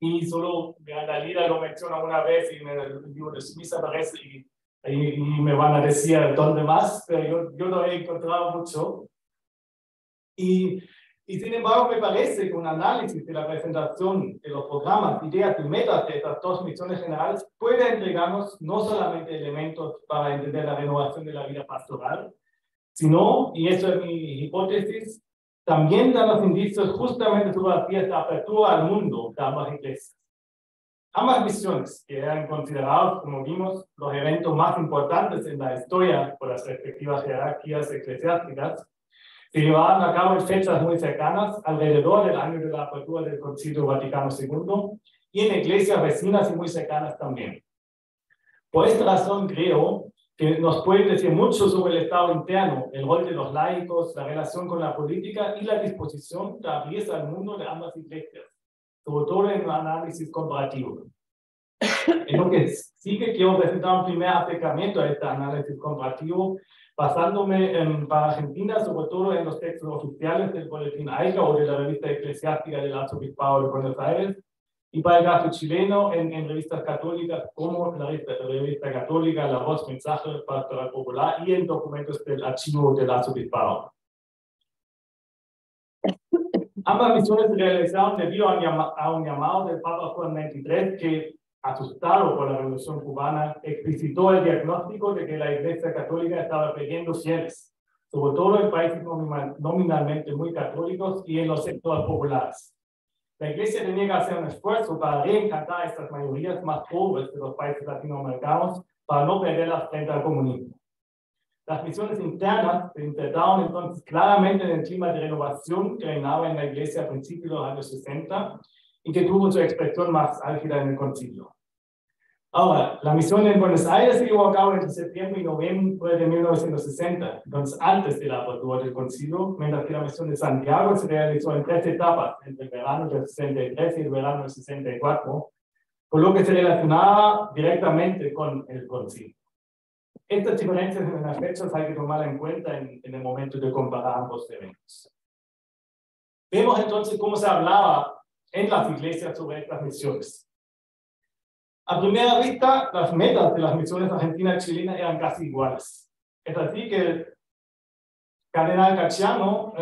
y solo Dalila lo menciona una vez y en el libro de Smith aparece y me van a decir dónde más, pero yo lo he encontrado mucho. Y sin embargo, me parece que un análisis de la presentación de los programas, ideas y metas de estas 2 misiones generales puede entregarnos no solamente elementos para entender la renovación de la vida pastoral, sino, y eso es mi hipótesis, también da los indicios justamente sobre las vías de apertura al mundo de ambas iglesias. Ambas misiones, que eran considerados, como vimos, los eventos más importantes en la historia por las respectivas jerarquías eclesiásticas, se llevaban a cabo en fechas muy cercanas, alrededor del año de la apertura del Concilio Vaticano II, y en iglesias vecinas y muy cercanas también. Por esta razón creo que nos puede decir mucho sobre el estado interno, el rol de los laicos, la relación con la política y la disposición de abrirse al mundo de ambas iglesias, sobre todo en un análisis comparativo. En lo que sí que quiero presentar un primer acercamiento a este análisis comparativo, basándome para Argentina, sobre todo en los textos oficiales del Boletín AICA o de la revista eclesiástica del Arzobispado de Buenos Aires, y para el caso chileno en revistas católicas como la revista católica La Voz, Mensaje Pastoral Popular, y en documentos del archivo del Arzobispado. Ambas misiones se realizaron debido a un llamado del Papa Juan XXIII que, asustado por la Revolución Cubana, explicitó el diagnóstico de que la Iglesia Católica estaba perdiendo fieles, sobre todo en países nominalmente muy católicos y en los sectores populares. La Iglesia tenía que hacer un esfuerzo para reencantar a estas mayorías más pobres de los países latinoamericanos para no perderlas frente al comunismo. Las misiones internas se insertaron entonces claramente en el clima de renovación que reinaba en la Iglesia a principios de los años 60 y que tuvo su expresión más álgida en el concilio. Ahora, la misión en Buenos Aires se llevó a cabo entre septiembre y noviembre de 1960, entonces antes de la apertura del concilio, mientras que la misión de Santiago se realizó en 3 etapas, entre el verano del 63 y el verano del 64, por lo que se relacionaba directamente con el concilio. Estas diferencias en las fechas hay que tomarlas en cuenta en el momento de comparar ambos eventos. Vemos entonces cómo se hablaba en las iglesias sobre estas misiones. A primera vista, las metas de las misiones argentina y chilena eran casi iguales. Es así que el cardenal Cacciano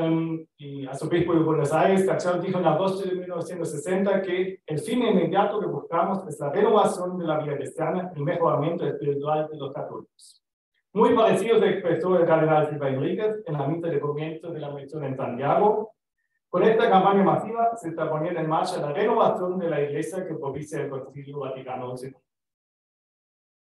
y arzobispo de Buenos Aires, Cacciano dijo en agosto de 1960 que el fin inmediato que buscamos es la renovación de la vida cristiana y mejoramiento espiritual de los católicos. Muy parecido se expresó el cardenal Silva Enríquez en la misa de comienzo de la misión en Santiago. Con esta campaña masiva se está poniendo en marcha la renovación de la Iglesia que propicia el Concilio Vaticano II.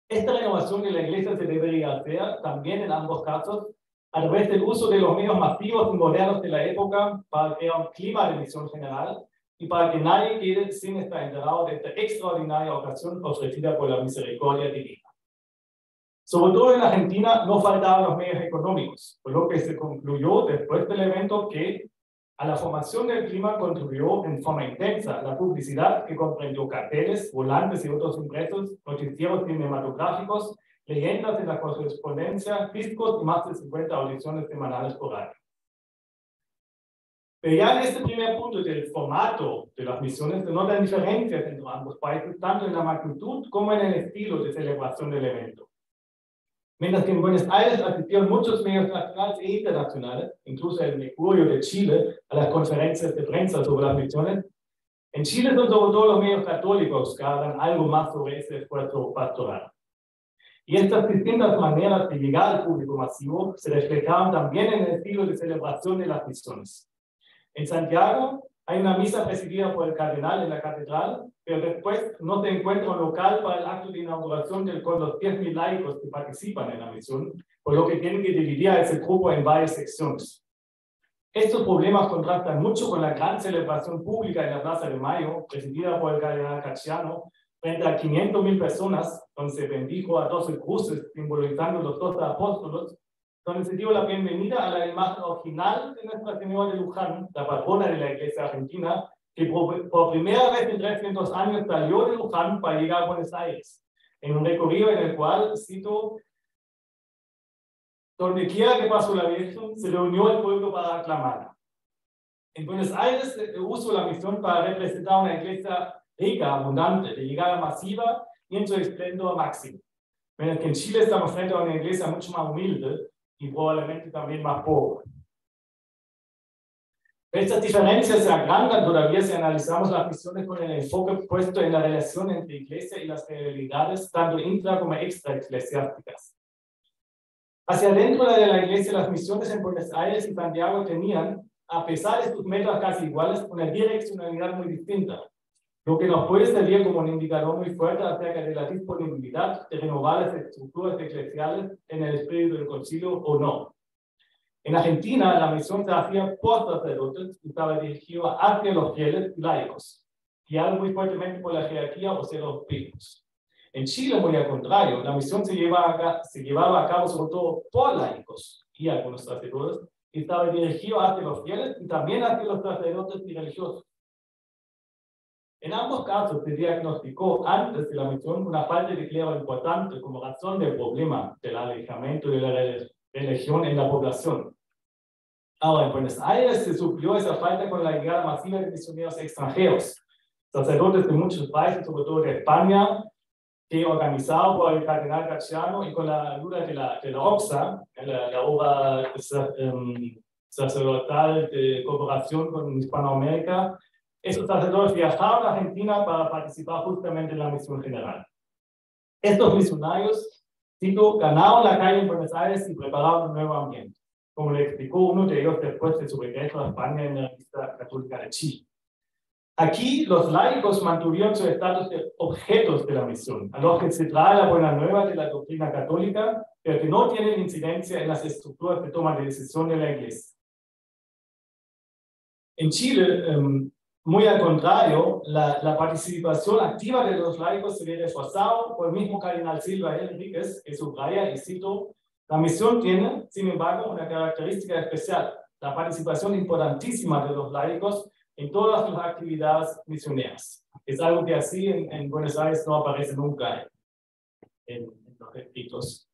Esta renovación de la Iglesia se debería hacer también en ambos casos a través del uso de los medios masivos y modernos de la época para crear un clima de misión general y para que nadie quede sin estar enterado de esta extraordinaria ocasión ofrecida por la misericordia divina. Sobre todo en Argentina no faltaban los medios económicos, por lo que se concluyó después del evento que a la formación del clima contribuyó en forma intensa la publicidad que comprendió carteles, volantes y otros impresos, noticieros cinematográficos, leyendas en la correspondencia, discos y más de 50 audiciones semanales por año. Pero ya en este primer punto del formato de las misiones se notan diferencias entre ambos países, tanto en la magnitud como en el estilo de celebración del evento. Mientras que en Buenos Aires asistieron muchos medios nacionales e internacionales, incluso el Mercurio de Chile, a las conferencias de prensa sobre las misiones, en Chile son sobre todo los medios católicos que hablan algo más sobre ese esfuerzo pastoral. Y estas distintas maneras de llegar al público masivo se reflejaban también en el estilo de celebración de las misiones. En Santiago hay una misa presidida por el cardenal en la catedral, pero después no se encuentra un local para el acto de inauguración con los 10.000 laicos que participan en la misión, por lo que tienen que dividir a ese grupo en varias secciones. Estos problemas contrastan mucho con la gran celebración pública en la Plaza de Mayo, presidida por el cardenal Cacciano, frente a 500.000 personas, donde se bendijo a 12 cruces, simbolizando los 12 apóstolos, donde se dio la bienvenida a la imagen original de Nuestra Señora de Luján, la patrona de la Iglesia Argentina, que por primera vez en 300 años salió de Luján para llegar a Buenos Aires, en un recorrido en el cual, cito, donde quiera que pasó la Virgen, se reunió el pueblo para aclamarla. En Buenos Aires se usó la misión para representar una iglesia rica, abundante, de llegada masiva y en su esplendor máximo. Mientras que en Chile estamos frente a una iglesia mucho más humilde y probablemente también más pobre. Estas diferencias se agrandan todavía si analizamos las misiones con el enfoque puesto en la relación entre iglesia y las realidades, tanto intra como extra-eclesiásticas. Hacia adentro de la iglesia, las misiones en Buenos Aires y Santiago tenían, a pesar de sus metas casi iguales, una direccionalidad muy distinta, lo que nos puede servir como un indicador muy fuerte acerca de la disponibilidad de renovar las estructuras eclesiales en el espíritu del concilio o no. En Argentina, la misión se hacía por sacerdotes y estaba dirigida hacia los fieles y laicos, guiada muy fuertemente por la jerarquía o ser los obispos. En Chile, muy al contrario, la misión se llevaba a cabo sobre todo por laicos y algunos sacerdotes, y estaba dirigida hacia los fieles y también hacia los sacerdotes y religiosos. En ambos casos se diagnosticó antes de la misión una falta de clero importante como razón del problema del alejamiento de la religión en la población. Ahora, en Buenos Aires se suplió esa falta con la llegada masiva de misioneros extranjeros, sacerdotes de muchos países, sobre todo de España, que organizado por el cardenal Cacciano y con la ayuda de la OXA, la obra sacerdotal de cooperación con Hispanoamérica. Estos sacerdotes viajaron a Argentina para participar justamente en la misión general. Estos misionarios, cito, ganaron la calle en Buenos Aires y prepararon un nuevo ambiente, como le explicó uno de ellos después de su regreso a España en la Revista Católica de Chile. Aquí los laicos mantuvieron su estatus de objetos de la misión, a los que se trae la buena nueva de la doctrina católica, pero que no tienen incidencia en las estructuras de toma de decisión de la Iglesia. En Chile, muy al contrario, la participación activa de los laicos se ve reforzado por el mismo cardenal Silva Enríquez, que subraya, y cito, la misión tiene, sin embargo, una característica especial, la participación importantísima de los laicos en todas las actividades misioneras. Es algo que así en Buenos Aires no aparece nunca en los escritos.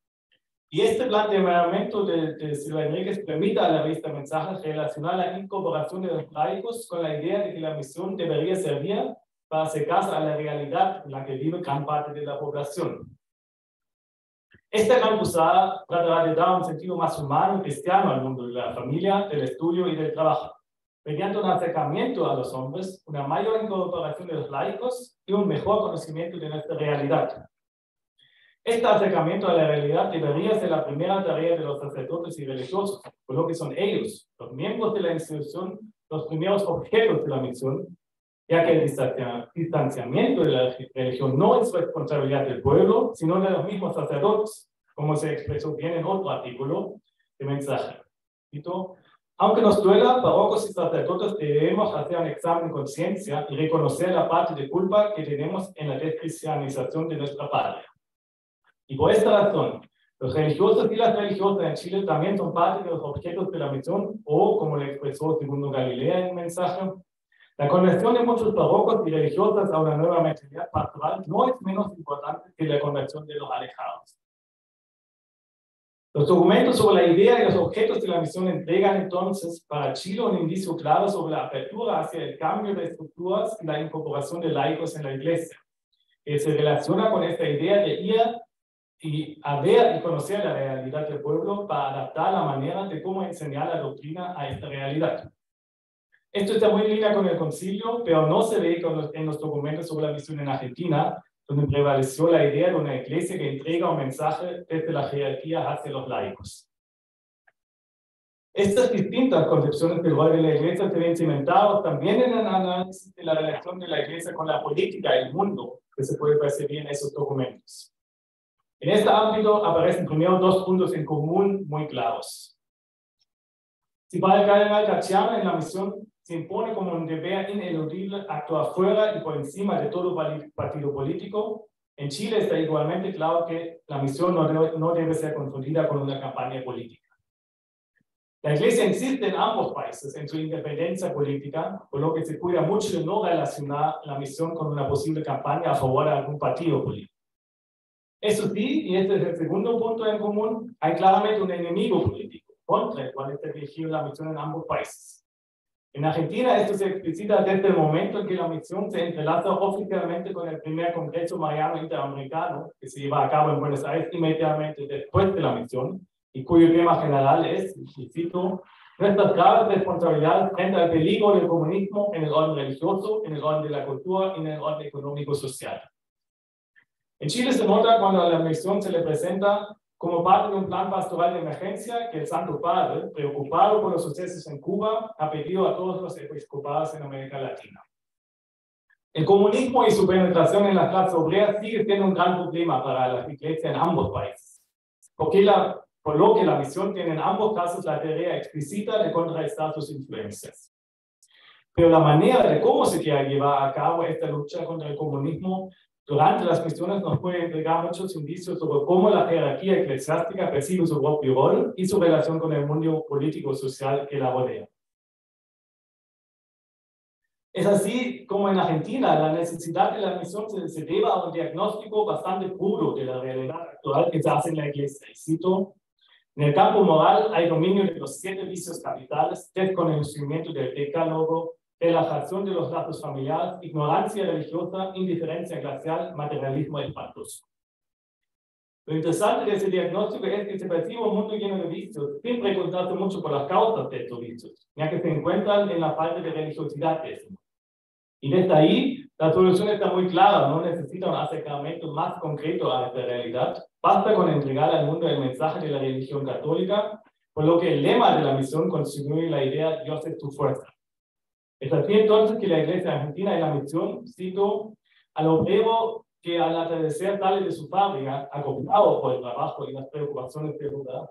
Y este planteamiento de Silva Enríquez permite a la revista Mensajes relacionar la incorporación de los laicos con la idea de que la misión debería servir para acercarse a la realidad en la que vive gran parte de la población. Esta gran cruzada tratará de dar un sentido más humano y cristiano al mundo de la familia, del estudio y del trabajo, mediante un acercamiento a los hombres, una mayor incorporación de los laicos y un mejor conocimiento de nuestra realidad. Este acercamiento a la realidad debería ser la primera tarea de los sacerdotes y religiosos, por lo que son ellos, los miembros de la institución, los primeros objetos de la misión, ya que el distanciamiento de la religión no es responsabilidad del pueblo, sino de los mismos sacerdotes, como se expresó bien en otro artículo de Mensaje. Aunque nos duela, párrocos y sacerdotes debemos hacer un examen de conciencia y reconocer la parte de culpa que tenemos en la descristianización de nuestra patria. Y por esta razón, los religiosos y las religiosas en Chile también son parte de los objetos de la misión, o, como le expresó Segundo Galilea en el mensaje, la conversión de muchos párrocos y religiosas a una nueva mentalidad pastoral no es menos importante que la conversión de los alejados. Los documentos sobre la idea y los objetos de la misión entregan entonces para Chile un indicio claro sobre la apertura hacia el cambio de estructuras y la incorporación de laicos en la iglesia, que se relaciona con esta idea de ir a ver y conocer la realidad del pueblo para adaptar la manera de cómo enseñar la doctrina a esta realidad. Esto está muy en línea con el concilio, pero no se ve en los documentos sobre la misión en Argentina, donde prevaleció la idea de una iglesia que entrega un mensaje desde la jerarquía hacia los laicos. Estas distintas concepciones del rol de la iglesia se ven cimentadas también en el análisis de la relación de la iglesia con la política y el mundo, que se puede percibir en esos documentos. En este ámbito aparecen primero dos puntos en común muy claros. Si para el cardenal Cacciano en la misión se impone como un deber ineludible actuar fuera y por encima de todo partido político, en Chile está igualmente claro que la misión no debe ser confundida con una campaña política. La Iglesia insiste en ambos países en su independencia política, por lo que se cuida mucho de no relacionar la misión con una posible campaña a favor de algún partido político. Eso sí, y este es el segundo punto en común, hay claramente un enemigo político contra el cual está dirigida la misión en ambos países. En Argentina esto se explicita desde el momento en que la misión se entrelaza oficialmente con el primer Congreso Mariano Interamericano, que se lleva a cabo en Buenos Aires inmediatamente después de la misión, y cuyo tema general es, y cito, nuestras graves responsabilidades frente al peligro del comunismo en el orden religioso, en el orden de la cultura y en el orden económico-social. En Chile se nota cuando a la misión se le presenta como parte de un plan pastoral de emergencia que el Santo Padre, preocupado por los sucesos en Cuba, ha pedido a todos los episcopados en América Latina. El comunismo y su penetración en la clase obrera sigue siendo un gran problema para la iglesia en ambos países, por lo que la misión tiene en ambos casos la tarea explícita de contrarrestar sus influencias. Pero la manera de cómo se quiera llevar a cabo esta lucha contra el comunismo durante las misiones nos puede entregar muchos indicios sobre cómo la jerarquía eclesiástica percibe su propio rol y su relación con el mundo político-social que la rodea. Es así como en Argentina la necesidad de la misión se debe a un diagnóstico bastante puro de la realidad actual que se hace en la iglesia. Y cito, en el campo moral hay dominio de los 7 vicios capitales, desconocimiento del decálogo, relajación de los lazos familiares, ignorancia religiosa, indiferencia glacial, materialismo espantoso. Lo interesante de ese diagnóstico es que se percibe un mundo lleno de vicios, sin preguntarse mucho por las causas de estos vicios, ya que se encuentran en la falta de religiosidad de ese mundo. Y desde ahí, la solución está muy clara, no necesita un acercamiento más concreto a esta realidad, basta con entregar al mundo el mensaje de la religión católica, por lo que el lema de la misión constituye la idea Dios es tu fuerza. Es así entonces que la Iglesia Argentina en la misión, cito, al obrero que al atardecer sale de su fábrica, acoplado por el trabajo y las preocupaciones de vida,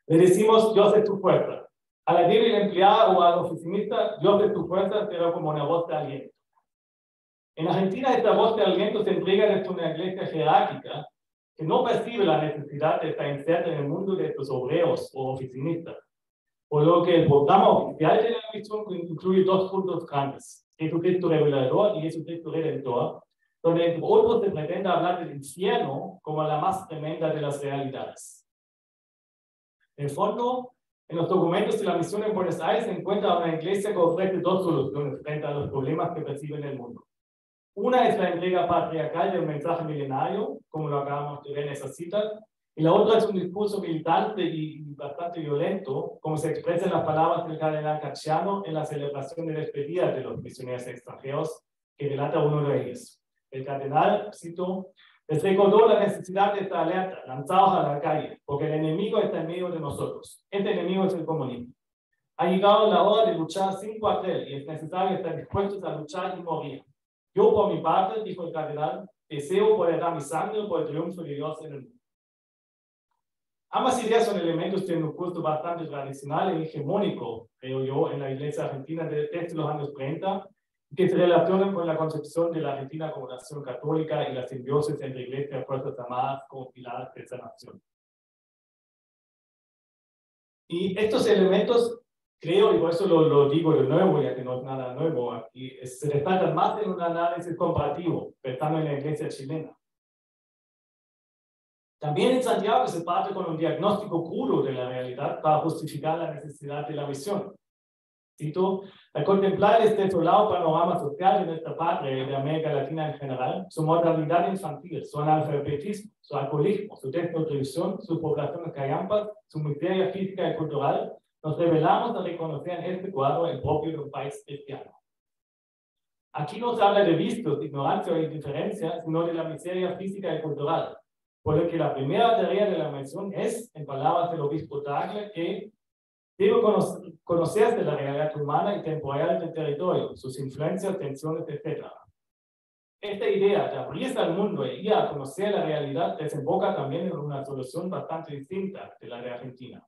le decimos Dios es tu fuerza. A la débil empleada o al oficinista, Dios es tu fuerza, pero como una voz de aliento. En Argentina esta voz de aliento se entrega desde una iglesia jerárquica que no percibe la necesidad de estar inserta en el mundo de estos obreros o oficinistas. Por lo que el programa oficial de la misión incluye 2 puntos grandes, Jesucristo revelador y Jesucristo redentor, donde entre otros se pretende hablar del infierno como la más tremenda de las realidades. En el fondo, en los documentos de la misión en Buenos Aires se encuentra una iglesia que ofrece 2 soluciones frente a los problemas que percibe en el mundo. Una es la entrega patriarcal del mensaje milenario, como lo acabamos de ver en esa cita, y la otra es un discurso militante y bastante violento, como se expresa en las palabras del cardenal Cacciano en la celebración de despedida de los misioneros extranjeros, que relata uno de ellos. El cardenal, cito, les recordó la necesidad de estar alerta, lanzados a la calle, porque el enemigo está en medio de nosotros. Este enemigo es el comunismo. Ha llegado la hora de luchar sin cuartel y es necesario estar dispuestos a luchar y morir. Yo, por mi parte, dijo el cardenal, deseo poder dar mi sangre por el triunfo de Dios en el mundo. Ambas ideas son elementos de un culto bastante tradicional y hegemónico, creo yo, en la iglesia argentina desde los años 30, que se relacionan con la concepción de la Argentina como nación católica y la simbiosis entre iglesia y fuerzas armadas como pilares de esa nación. Y estos elementos, creo, y por eso lo digo de nuevo, ya que no es nada nuevo aquí, se destacan más en un análisis comparativo, pensando en la iglesia chilena. También en Santiago se parte con un diagnóstico crudo de la realidad para justificar la necesidad de la misión. Cito: al contemplar este desolado panorama social de nuestra patria y de América Latina en general, su mortalidad infantil, su analfabetismo, su alcoholismo, su desnutrición, su población callampa, su miseria física y cultural, nos revelamos a reconocer en este cuadro el propio de un país cristiano. Aquí no se habla de vicios, ignorancia o indiferencia, sino de la miseria física y cultural, por lo que la primera tarea de la misión es, en palabras del obispo Tagle, que debe conocerse la realidad humana y temporal del territorio, sus influencias, tensiones, etc. Esta idea de abrirse al mundo e ir a conocer la realidad desemboca también en una solución bastante distinta de la de Argentina.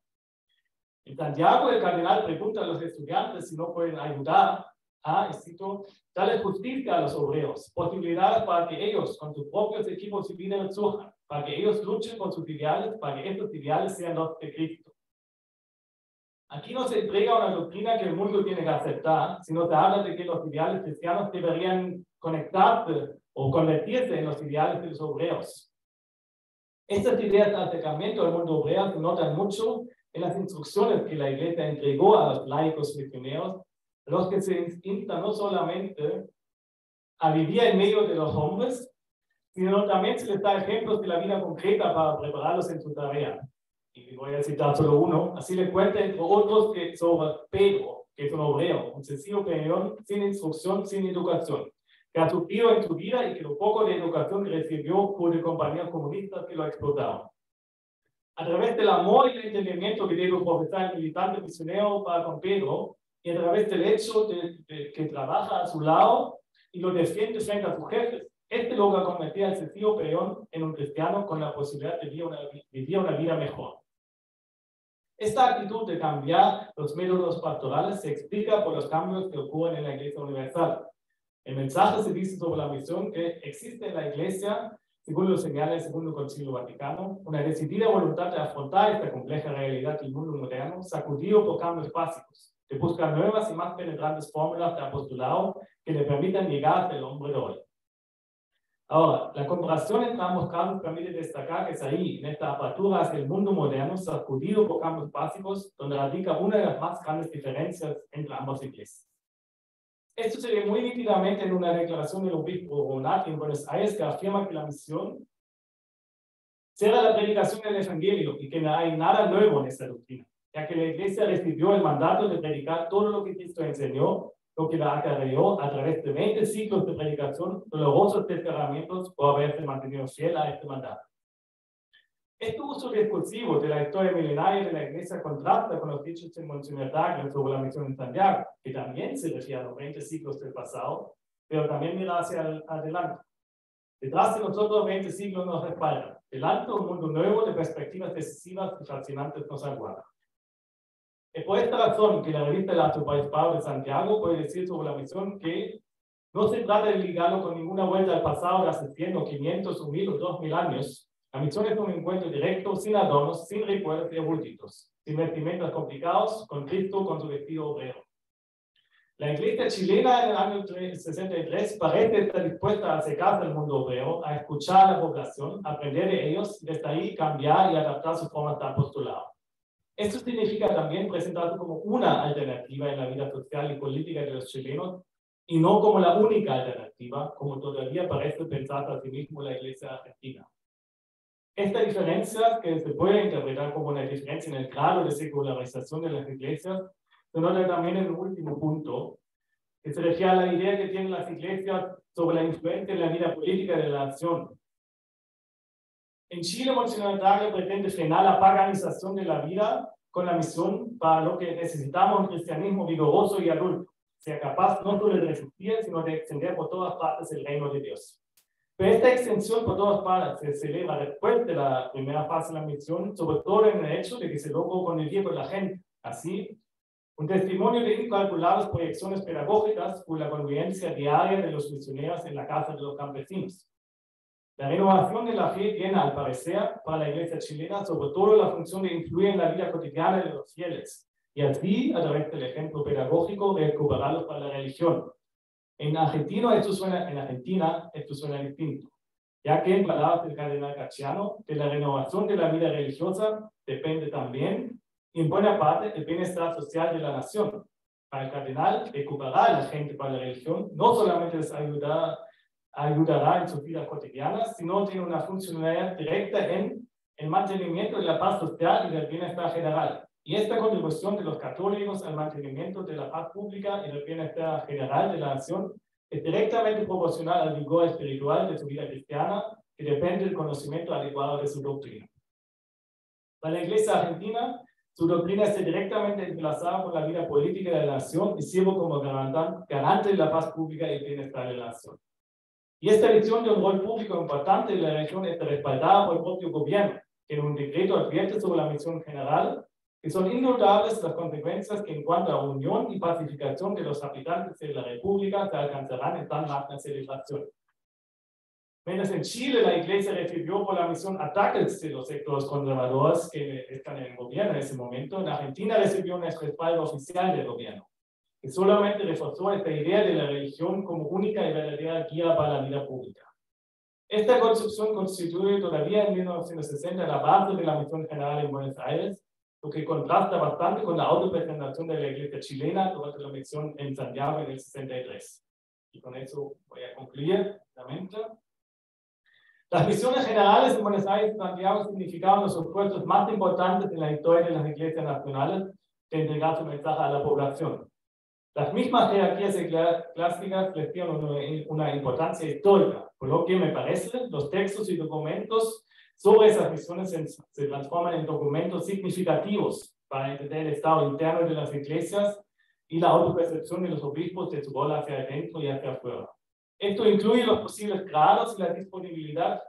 En Santiago, el cardenal pregunta a los estudiantes si no pueden ayudar a, cito, darle justicia a los obreros, posibilidades para que ellos, con sus propios equipos civiles, surjan, para que ellos luchen por sus ideales, para que estos ideales sean los de Cristo. Aquí no se entrega una doctrina que el mundo tiene que aceptar, sino se habla de que los ideales cristianos deberían conectarse o convertirse en los ideales de los obreros. Estas ideas de acercamiento al mundo obrero se notan mucho en las instrucciones que la Iglesia entregó a los laicos misioneros, los que se instan no solamente a vivir en medio de los hombres, sino también se les da ejemplos de la vida concreta para prepararlos en su tarea. Y voy a citar solo uno. Así le cuenta, entre otros, que sobre Pedro, que es un obrero, un sencillo peón, sin instrucción, sin educación, que ha sufrido en su vida y que lo poco de educación que recibió fue de compañeros comunistas que lo explotaron. A través del amor y el entendimiento que debe profesar el militante misionero para con Pedro, y a través del hecho de que trabaja a su lado y lo defiende frente a sus jefes, este logra convertir al sencillo peón en un cristiano con la posibilidad de vivir una vida mejor. Esta actitud de cambiar los métodos pastorales se explica por los cambios que ocurren en la Iglesia Universal. El mensaje se dice sobre la misión que existe en la Iglesia, según los señales del Segundo Concilio Vaticano, una decidida voluntad de afrontar esta compleja realidad del mundo moderno, sacudido por cambios básicos, de buscar nuevas y más penetrantes fórmulas de apostolado que le permitan llegar hasta el hombre de hoy. Ahora, la comparación entre ambos casos permite destacar que es ahí, en esta apertura hacia el mundo moderno, sacudido por cambios básicos, donde radica una de las más grandes diferencias entre ambas iglesias. Esto se ve muy nítidamente en una declaración del obispo Bonatti en Buenos Aires, que afirma que la misión será la predicación del Evangelio y que no hay nada nuevo en esta doctrina, ya que la iglesia recibió el mandato de predicar todo lo que Cristo enseñó, lo que la acarreó a través de 20 siglos de predicación, dolorosos desgarramientos por haberse mantenido fiel a este mandato. Este uso discursivo de la historia milenaria de la Iglesia contrasta con los dichos de Monseñor Tagle sobre la misión en Santiago, que también se refiere a los 20 siglos del pasado, pero también mira hacia adelante. Detrás de nosotros 20 siglos nos respaldan. Delante un mundo nuevo de perspectivas decisivas y fascinantes nos aguarda. Es por esta razón que la revista del Arzobispado de Santiago puede decir sobre la misión que no se trata de ligarlo con ninguna vuelta al pasado de hace 100 o 500 o 1000 o 2000 años. La misión es un encuentro directo, sin adornos, sin recuerdos y abultitos, sin vestimentas complicados, con Cristo con su vestido obrero. La iglesia chilena en el año 63 parece estar dispuesta a acercarse al mundo obrero, a escuchar a la población, a aprender de ellos y desde ahí cambiar y adaptar sus formas de apostolado. Esto significa también presentarse como una alternativa en la vida social y política de los chilenos y no como la única alternativa, como todavía parece pensar a sí mismo la iglesia argentina. Esta diferencia, que se puede interpretar como una diferencia en el grado de secularización de las iglesias, se nota también en el último punto, que se refiere a la idea que tienen las iglesias sobre la influencia en la vida política de la nación. En Chile, Monseñor Tagle pretende frenar la paganización de la vida con la misión para lo que necesitamos un cristianismo vigoroso y adulto, sea capaz no solo de resistir, sino de extender por todas partes el reino de Dios. Pero esta extensión por todas partes se celebra después de la primera fase de la misión, sobre todo en el hecho de que se logró convivir con la gente. Así, un testimonio de incalculables proyecciones pedagógicas fue la convivencia diaria de los misioneros en la casa de los campesinos. La renovación de la fe tiene, al parecer, para la iglesia chilena, sobre todo la función de influir en la vida cotidiana de los fieles, y así, a través del ejemplo pedagógico, recuperarlos para la religión. En Argentina esto suena distinto. ya que en palabras del cardenal Cacciano, de la renovación de la vida religiosa depende también, y en buena parte, el bienestar social de la nación. Para el cardenal, recuperar a la gente para la religión no solamente les ayudará en sus vidas cotidianas, sino tiene una funcionalidad directa en el mantenimiento de la paz social y del bienestar general. Y esta contribución de los católicos al mantenimiento de la paz pública y del bienestar general de la nación es directamente proporcional al vigor espiritual de su vida cristiana, que depende del conocimiento adecuado de su doctrina. Para la Iglesia argentina, su doctrina está directamente entrelazada con la vida política de la nación y sirve como garante de la paz pública y el bienestar de la nación. Y esta visión de un rol público importante de la religión está respaldada por el propio gobierno, que en un decreto advierte sobre la misión general que son indudable las consecuencias que en cuanto a unión y pacificación de los habitantes de la República se alcanzarán en tan magna celebración. Mientras en Chile la Iglesia recibió por la misión ataques de los sectores conservadores que están en el gobierno en ese momento, en Argentina recibió un respaldo oficial del gobierno, que solamente reforzó esta idea de la religión como única y verdadera guía para la vida pública. Esta concepción constituye todavía en 1960 la base de la misión general en Buenos Aires, lo que contrasta bastante con la autopresentación de la Iglesia chilena durante la misión en Santiago en el 63. Y con eso voy a concluir rápidamente. Las misiones generales en Buenos Aires y Santiago significaban los esfuerzos más importantes en la historia de las iglesias nacionales de entregar su mensaje a la población. Las mismas jerarquías eclesiásticas les dieron una importancia histórica, por lo que me parece, los textos y documentos sobre esas misiones se transforman en documentos significativos para entender el estado interno de las iglesias y la autopercepción de los obispos de su rol hacia adentro y hacia afuera. Esto incluye los posibles grados y la disponibilidad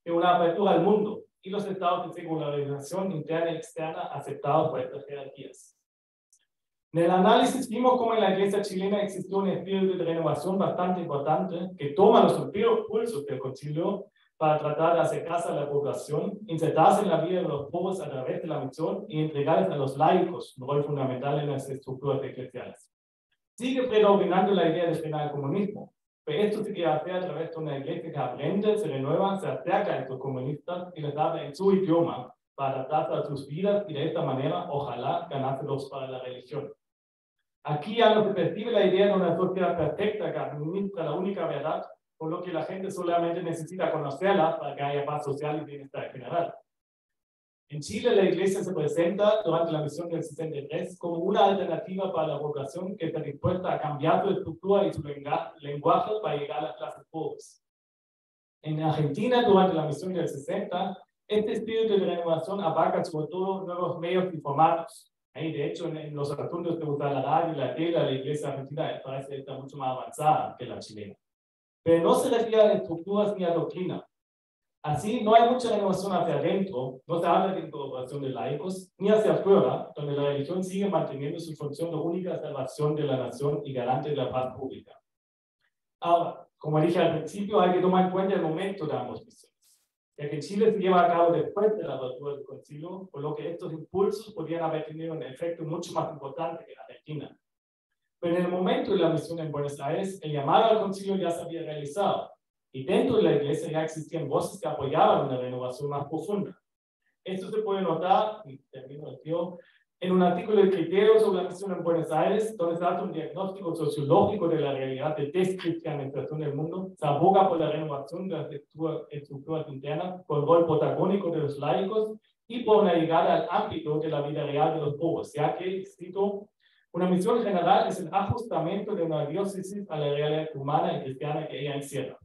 de una apertura al mundo y los estados de secularización interna y externa aceptados por estas jerarquías. En el análisis vimos cómo en la iglesia chilena existió un espíritu de renovación bastante importante que toma los impulsos del concilio para tratar de acercarse a la población, insertarse en la vida de los pobres a través de la misión y entregarles a los laicos un rol fundamental en las estructuras eclesiales. Sigue predominando la idea del penal-comunismo, pero esto se quiere hacer a través de una iglesia que aprende, se renueva, se acerca a estos comunistas y les habla en su idioma para adaptarse a sus vidas y de esta manera, ojalá, ganárselos para la religión. Aquí ya no se percibe la idea de una sociedad perfecta que administra la única verdad, por lo que la gente solamente necesita conocerla para que haya paz social y bienestar general. En Chile, la iglesia se presenta durante la misión del 63 como una alternativa para la población que está dispuesta a cambiar su estructura y su lenguaje para llegar a las clases pobres. En Argentina, durante la misión del 60, este espíritu de renovación abarca sobre todo nuevos medios y formatos. De hecho, en los asuntos de usar la radio y la tele, la iglesia argentina parece estar mucho más avanzada que la chilena. Pero no se refiere a estructuras ni a doctrina. Así, no hay mucha renovación hacia adentro, no se habla de incorporación de laicos, ni hacia afuera, donde la religión sigue manteniendo su función de única salvación de la nación y garante de la paz pública. Ahora, como dije al principio, hay que tomar en cuenta el momento de ambas misiones, ya que Chile se lleva a cabo después de la apertura del concilio, por lo que estos impulsos podrían haber tenido un efecto mucho más importante que en Argentina. Pero en el momento de la misión en Buenos Aires, el llamado al concilio ya se había realizado, y dentro de la iglesia ya existían voces que apoyaban una renovación más profunda. Esto se puede notar, y termino el tío, en un artículo de Criterios sobre la misión en Buenos Aires, donde se hace un diagnóstico sociológico de la realidad de descristianización del mundo, se aboga por la renovación de las estructuras internas, por el rol protagónico de los laicos y por una llegada al ámbito de la vida real de los pobres, ya que, cito, una misión general es el ajustamiento de una diócesis a la realidad humana y cristiana que ella encierra.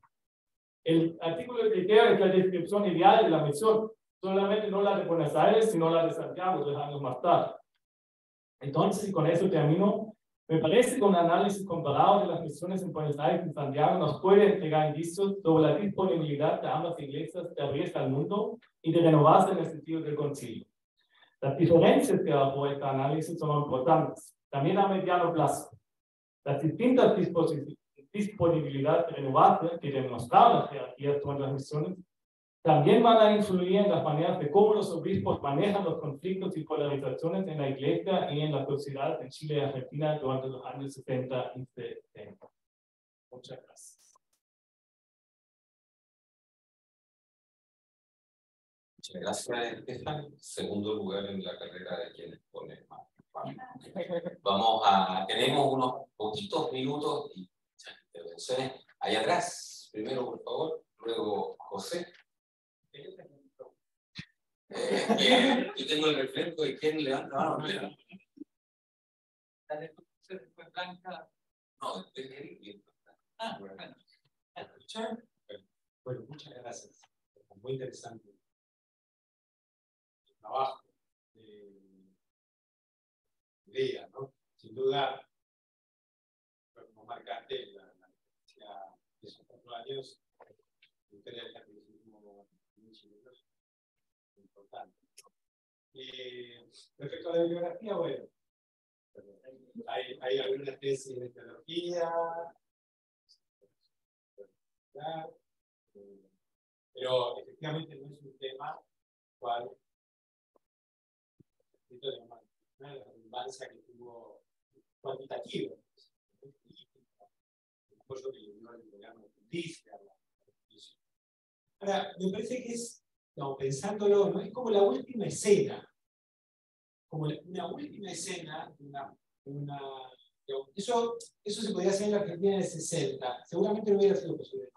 El artículo de Criterios es la descripción ideal de la misión, solamente no la de Buenos Aires, sino la de Santiago 3 años más tarde. Entonces, y con eso termino, me parece que un análisis comparado de las misiones en Buenos Aires y Santiago nos puede entregar indicios sobre la disponibilidad de ambas iglesias de abrirse al mundo y de renovarse en el sentido del concilio. Las diferencias que arrojó este análisis son importantes, también a mediano plazo. Las distintas disponibilidades de renovarse que demostraron las jerarquías durante las misiones también van a influir en las maneras de cómo los obispos manejan los conflictos y polarizaciones en la iglesia y en la sociedad en Chile y Argentina durante los años 70 y 70. Muchas gracias. Muchas gracias, Estefan. Segundo lugar en la carrera de quienes ponen más. Tenemos unos poquitos minutos y muchas intervenciones. Allá atrás, primero, por favor, luego José. Yo tengo el reflejo de quién levanta la mano. No, bueno. Bueno, muchas gracias. Muy interesante el trabajo de idea, ¿no? Sin duda, como marcaste la experiencia de esos 4 años, la historia del catolicismo muy chileno, importante. Respecto a la bibliografía, bueno, hay algunas tesis de teología, pero efectivamente no es un tema cual la redundancia que tuvo cuantitativa, el apoyo que le dio al programa de justicia. Ahora, me parece que es, no, pensándolo, ¿no? Es como la última escena, como una última escena, eso se podía hacer en la Argentina en el 60, seguramente no hubiera sido posible.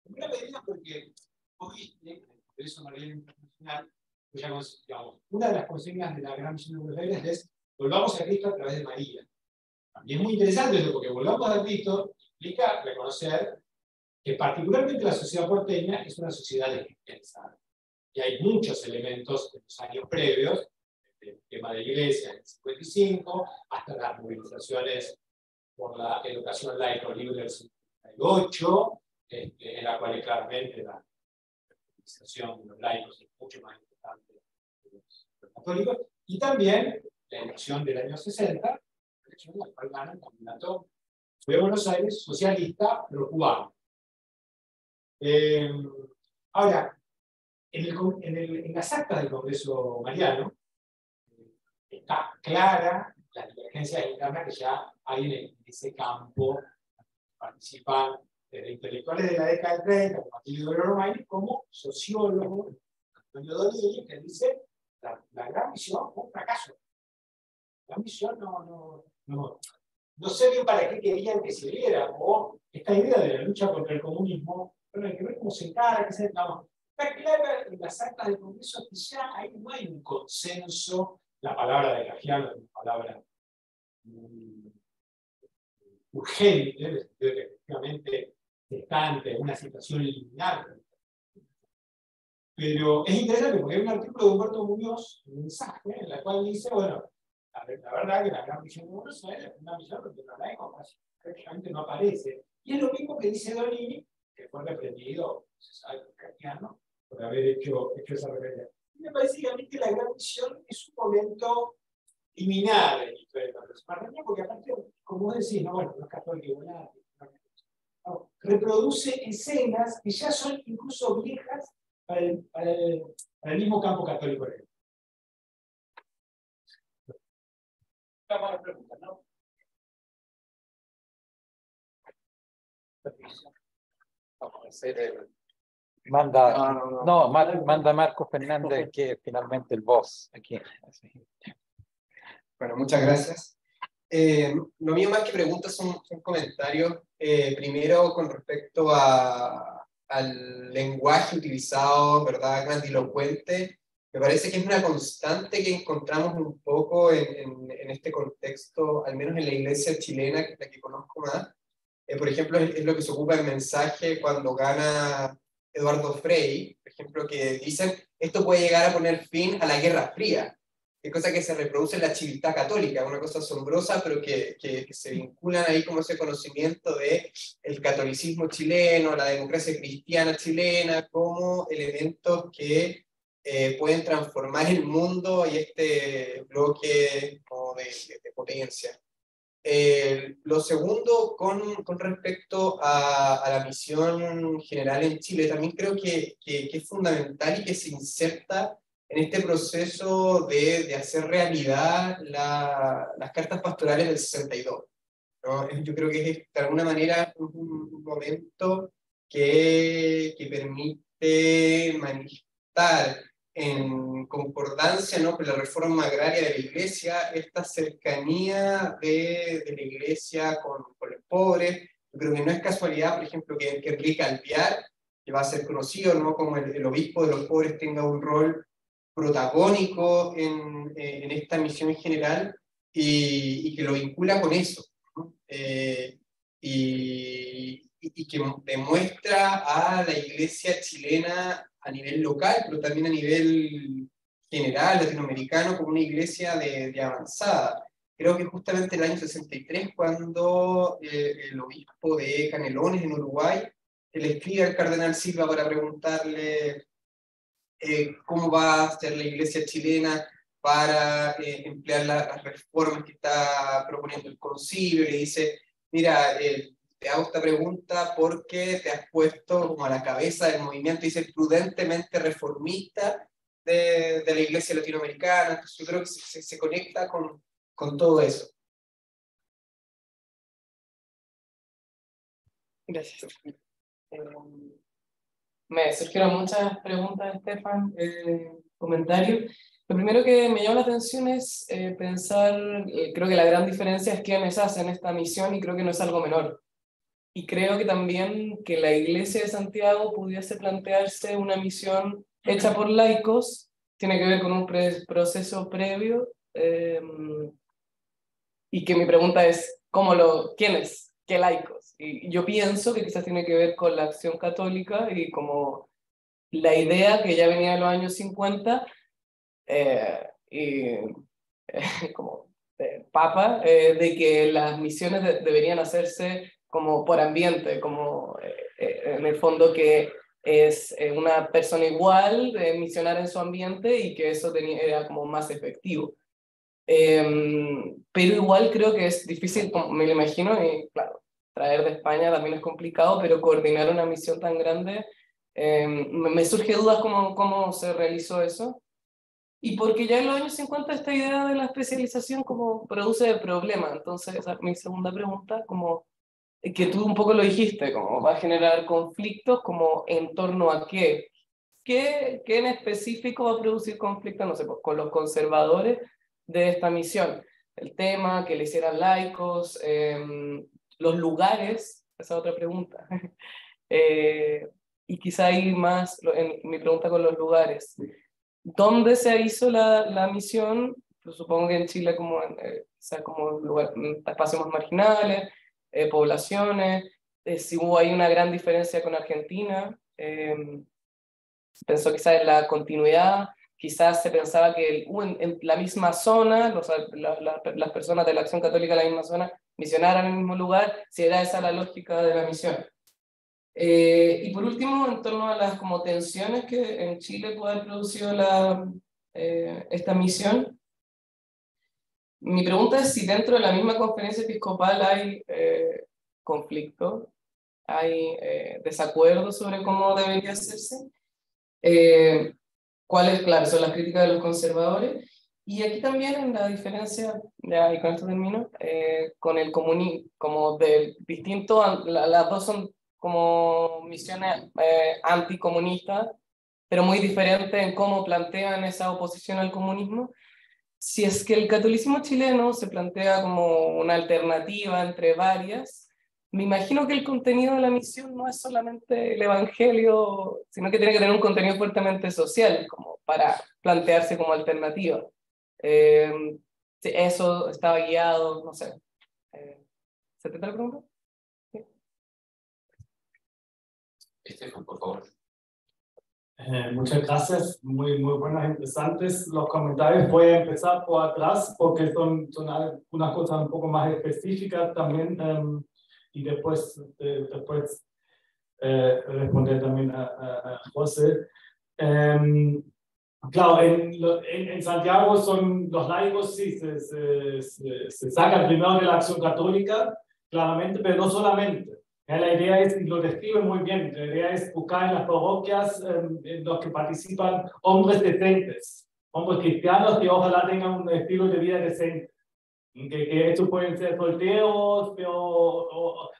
En primera medida porque hoy, en el Congreso Mariano Internacional, digamos, una de las consignas de la Gran Misión de Buenos Aires es volvamos a Cristo a través de María. Y es muy interesante eso, porque volvamos a Cristo implica reconocer que particularmente la sociedad porteña es una sociedad descristianizada. Y hay muchos elementos de los años previos, el tema de la iglesia en el 55, hasta las movilizaciones por la educación laico libre del 58, en la cual claramente la movilización de los laicos es mucho más importante que los católicos, y también la elección del año 60, la elección en la cual gana el candidato de Buenos Aires, socialista, pero cubano. Ahora, en las actas del Congreso Mariano, está clara la divergencia interna que ya hay en ese campo. Participan desde intelectuales de la década del 30, como Atilio Romay, como sociólogo, Antonio Donillo, que dice la gran misión fue un fracaso. La misión no sé bien para qué querían que se diera, o esta idea de la lucha contra el comunismo, pero hay que ver cómo se encara, qué se no. Está clara en las actas del Congreso que ya ahí no hay un consenso. La palabra de Cajiano es una palabra urgente, en el sentido de que efectivamente está ante una situación lineal. Pero es interesante porque hay un artículo de Humberto Muñoz, un mensaje, en el cual dice, bueno, la verdad que la Gran Misión de Buenos Aires es una misión que los laicos prácticamente no aparece. Y es lo mismo que dice Donini, que fue reprendido, se sabe, por Cajiano, por haber hecho esa referencia. Y me parece que a mí que la Gran Misión es un momento liminal en la historia de la persona, porque aparte, como vos decís, no, bueno, no es católico, no, reproduce escenas que ya son incluso viejas para el mismo campo católico. Vamos a la pregunta, ¿no? Vamos a hacer el... Manda Marco Fernández, que es finalmente el boss aquí. Bueno, muchas gracias. Lo mío más que preguntas son comentarios. Primero, con respecto al lenguaje utilizado, ¿verdad? Grandilocuente. Me parece que es una constante que encontramos un poco en este contexto, al menos en la iglesia chilena, que es la que conozco más. Por ejemplo, es lo que se ocupa el mensaje cuando gana Eduardo Frei, por ejemplo, que dicen esto puede llegar a poner fin a la Guerra Fría. Es cosa que se reproduce en la civiltad católica, una cosa asombrosa, pero que se vinculan ahí como ese conocimiento del catolicismo chileno, la democracia cristiana chilena, como elementos que pueden transformar el mundo y este bloque como de potencia. Lo segundo, con respecto a la misión general en Chile, también creo que es fundamental y que se inserta en este proceso de hacer realidad las cartas pastorales del 62. ¿No? Yo creo que es de alguna manera un momento que permite manifestar estar en concordancia, ¿no?, con la reforma agraria de la Iglesia, esta cercanía de la Iglesia con los pobres. Yo creo que no es casualidad, por ejemplo, que Enrique Alvear, que va a ser conocido, ¿no?, como el obispo de los pobres, tenga un rol protagónico en esta misión general y que lo vincula con eso, ¿no? Y que demuestra a la Iglesia chilena a nivel local, pero también a nivel general, latinoamericano, como una iglesia de avanzada. Creo que justamente el año 63, cuando el obispo de Canelones, en Uruguay, le escribe al cardenal Silva para preguntarle cómo va a ser la iglesia chilena para emplear las reformas que está proponiendo el concilio. Le dice, mira, te hago esta pregunta porque te has puesto como a la cabeza del movimiento, dice, prudentemente reformista de la iglesia latinoamericana. Entonces yo creo que se conecta con todo eso. Gracias. Me surgieron muchas preguntas, Estefan, comentarios. Lo primero que me llama la atención es pensar, creo que la gran diferencia es quiénes hacen esta misión, y creo que no es algo menor. Y creo que también que la Iglesia de Santiago pudiese plantearse una misión hecha por laicos, tiene que ver con un proceso previo, y que mi pregunta es, ¿quiénes? ¿Qué laicos? Y yo pienso que quizás tiene que ver con la Acción Católica y como la idea que ya venía de los años 50, como Papa, de que las misiones deberían hacerse como por ambiente, como en el fondo que es una persona igual misionar en su ambiente, y que eso era como más efectivo. Pero igual creo que es difícil, como me lo imagino, y claro, traer de España también es complicado, pero coordinar una misión tan grande, me surge dudas cómo se realizó eso. Y porque ya en los años 50 esta idea de la especialización como produce problemas. Entonces esa es mi segunda pregunta, como que tú un poco lo dijiste, como va a generar conflictos, como en torno a qué en específico va a producir conflictos, no sé, pues, con los conservadores de esta misión. El tema, que le hicieran laicos, los lugares, esa otra pregunta. Y quizá hay más, en mi pregunta con los lugares. ¿Dónde se hizo la misión? Pues supongo que en Chile como espacios más marginales, poblaciones, si hubo ahí una gran diferencia con Argentina, pensó quizás en la continuidad, quizás se pensaba que en la misma zona, las personas de la Acción Católica en la misma zona misionaran en el mismo lugar, si era esa la lógica de la misión. Y por último, en torno a las como tensiones que en Chile puede haber producido esta misión, mi pregunta es si dentro de la misma conferencia episcopal hay conflicto, hay desacuerdo sobre cómo debería hacerse, cuáles, claro, son las críticas de los conservadores, y aquí también en la diferencia, ya, y con esto termino, con el comunismo, como de distinto, las dos son como misiones anticomunistas, pero muy diferentes en cómo plantean esa oposición al comunismo. Si es que el catolicismo chileno se plantea como una alternativa entre varias, me imagino que el contenido de la misión no es solamente el evangelio, sino que tiene que tener un contenido fuertemente social, como para plantearse como alternativa. Si eso estaba guiado, no sé. ¿Se te da la pregunta? Estefan, por favor. Muchas gracias, muy buenas, interesantes los comentarios. Voy a empezar por atrás porque son algunas cosas un poco más específicas también, y después responder también a José. Claro, en Santiago son los laicos, sí, se sacan primero de la Acción Católica, claramente, pero no solamente. La idea es, y lo describe muy bien, la idea es buscar en las parroquias en los que participan hombres decentes, hombres cristianos que ojalá tengan un estilo de vida decente. que estos pueden ser solteros, pero,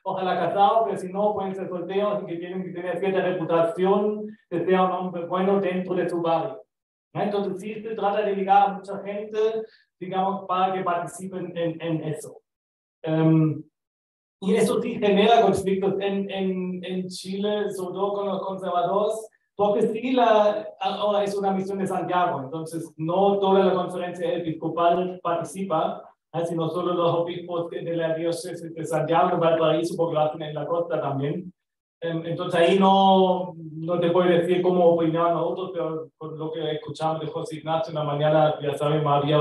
ojalá casados, pero si no, pueden ser solteros y que tienen que tener cierta reputación de ser un hombre bueno dentro de su barrio. Entonces sí se trata de ligar a mucha gente, digamos, para que participen en eso. Y eso sí genera conflictos en Chile, sobre todo con los conservadores, porque sí ahora es una misión de Santiago, entonces no toda la conferencia episcopal participa, sino solo los obispos de la diócesis de Santiago, de Valparaíso, porque lo hacen en la costa también. Entonces ahí no te puedo decir cómo opinaban nosotros, pero por lo que escuchamos de José Ignacio en la mañana, ya sabemos, había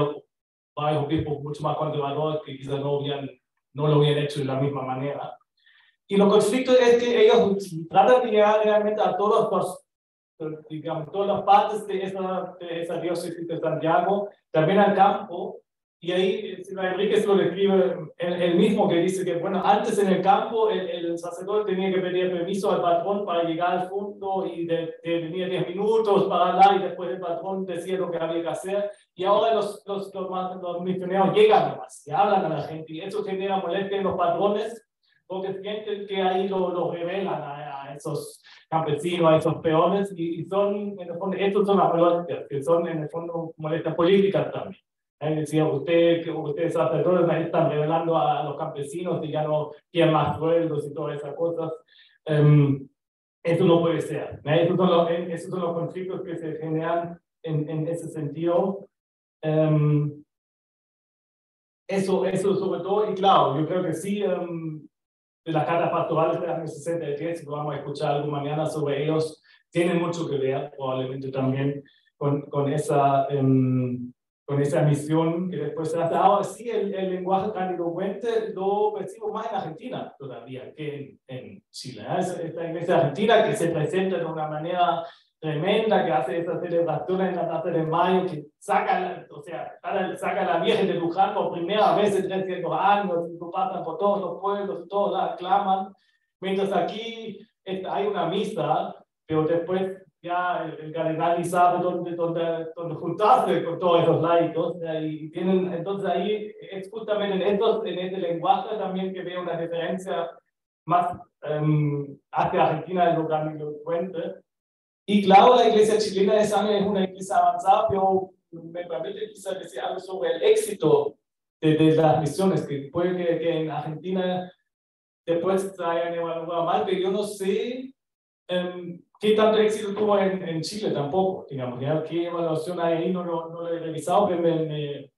varios obispos mucho más conservadores que quizás no lo hubieran hecho de la misma manera. Y los conflictos es que ellos tratan de llegar realmente a todas las partes de esa diócesis de Santiago, también al campo. Y ahí Enríquez lo describe el mismo, que dice que, bueno, antes en el campo el sacerdote tenía que pedir permiso al patrón para llegar al fondo y tenía 10 minutos para hablar y después el patrón decía lo que había que hacer. Y ahora los misioneros llegan nomás, y hablan a la gente, y eso genera molestia en los patrones, porque sienten que ahí lo revelan a esos campesinos, a esos peones, y son, en el fondo, estos son las molestias, que son en el fondo molestias políticas también. Decía, ustedes sacerdotes ahí están revelando a los campesinos y ya no quieren más sueldos y todas esas cosas. Eso no puede ser. Esos son los conflictos que se generan en ese sentido. Eso sobre todo, y claro, yo creo que sí, de las cartas pastorales de los años 63, que vamos a escuchar algo mañana sobre ellos, tienen mucho que ver, probablemente también, con esa misión que después se hace. Ahora sí, el lenguaje grandilocuente lo percibo más en Argentina todavía que en Chile. Esta iglesia argentina que se presenta de una manera tremenda, que hace esas celebraciones en la Plaza de Mayo, que saca a la Virgen de Luján por primera vez en 300 años, y lo pasan por todos los pueblos, y todos la aclaman, mientras aquí hay una misa, pero después ya el cardenal ni sabe dónde juntarse con todos esos laicos, y tienen, entonces ahí es justamente en este lenguaje también que veo una diferencia más hacia Argentina de lo grandilocuente. Y claro, la iglesia chilena de Sangre es una iglesia avanzada, pero me permite quizás decir algo sobre el éxito de las misiones, que puede que en Argentina después se hayan evaluado mal, pero yo no sé qué tanto éxito tuvo en Chile tampoco, digamos, ya qué evaluación hay ahí, no lo he revisado, pero me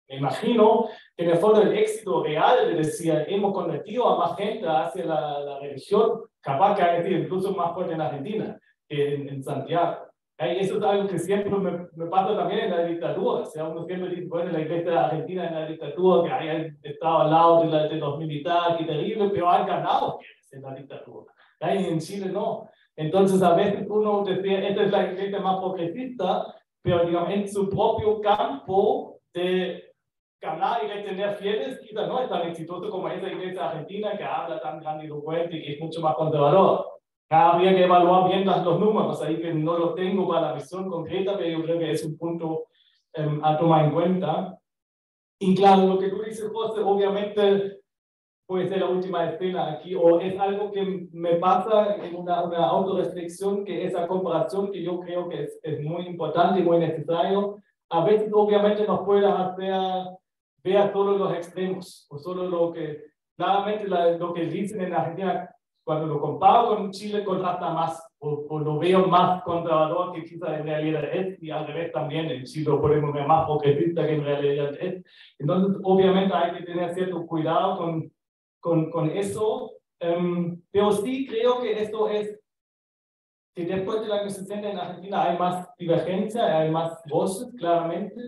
imagino que en el fondo el éxito real, le decía, hemos convertido a más gente hacia la religión, capaz que hay incluso más fuerte en Argentina que en Santiago. Eso es algo que siempre me pasa también en la dictadura. O sea, uno siempre dice, bueno, la iglesia argentina en la dictadura, que hayan estado al lado de los militares, y terrible, pero han ganado en la dictadura. Y en Chile no. Entonces, a veces uno decía, esta es la iglesia más progresista, pero digamos, en su propio campo de ganar y retener fieles, quizás no es tan exitoso como esa iglesia argentina que habla tan grandilocuente y que es mucho más conservadora. Habría que evaluar bien los números, ahí que no los tengo para la visión concreta, pero yo creo que es un punto a tomar en cuenta. Y claro, lo que tú dices, José, obviamente puede ser la última escena aquí, o es algo que me pasa en una autorreflexión, que esa comparación que yo creo que es muy importante y muy necesario, a veces obviamente nos puede hacer ver solo los extremos, o solo lo que, claramente lo que dicen en Argentina, cuando lo comparo con Chile, contrasta más, o lo veo más conservador que quizás en realidad es, y al revés también, en Chile lo podemos ver más progresista que en realidad es. Entonces, obviamente hay que tener cierto cuidado con eso, pero sí creo que esto es, que después del año 60 en Argentina hay más divergencia, hay más voces, claramente,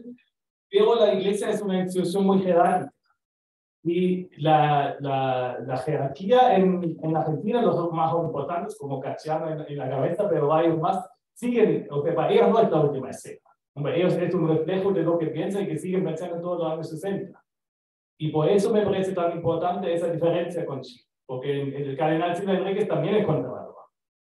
pero la iglesia es una institución muy jerárquica. Y la jerarquía en Argentina, los más importantes, como Cachiano en la cabeza, pero varios más, siguen, o sea, para ellos no es la última escena. Hombre, ellos es un reflejo de lo que piensan y que siguen pensando en todos los años 60. Y por eso me parece tan importante esa diferencia con Chile, porque el cardenal Silva Enríquez también es conservador,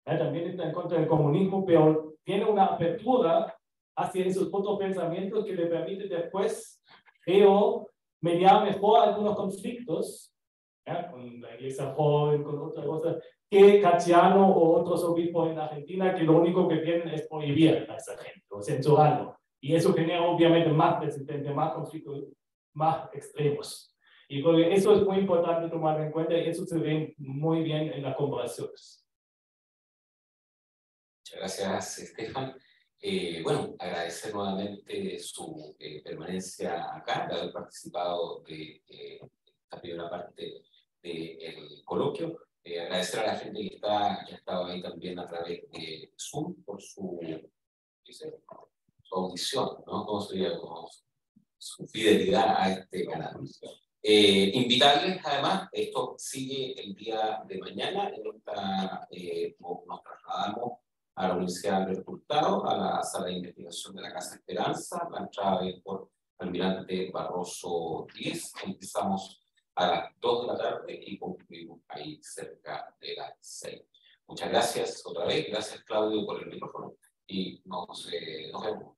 también está en contra del comunismo, pero tiene una apertura hacia esos otros pensamientos que le permite después, creo, mediar mejor algunos conflictos, ¿ya? Con la iglesia joven, con otras cosas, que Catiano o otros obispos en Argentina, que lo único que quieren es prohibir a esa gente, o censurarlo. Y eso genera obviamente más resistencia, más conflictos, más extremos. Y creo que eso es muy importante tomar en cuenta y eso se ve muy bien en las comparaciones. Muchas gracias, Estefan. Bueno, agradecer nuevamente su permanencia acá, de haber participado de esta primera parte del coloquio. Agradecer a la gente que ha estado ahí también a través de Zoom por su audición, ¿no? ¿Cómo sería? Su fidelidad a este canal. Invitarles, además, esto sigue el día de mañana, nos trasladamos a la Universidad del Hurtado, a la sala de investigación de la Casa Esperanza, la entrada es por Almirante Barroso 10, empezamos a las 2 de la tarde y concluimos ahí cerca de las 6. Muchas gracias otra vez, gracias Claudio por el micrófono y nos vemos.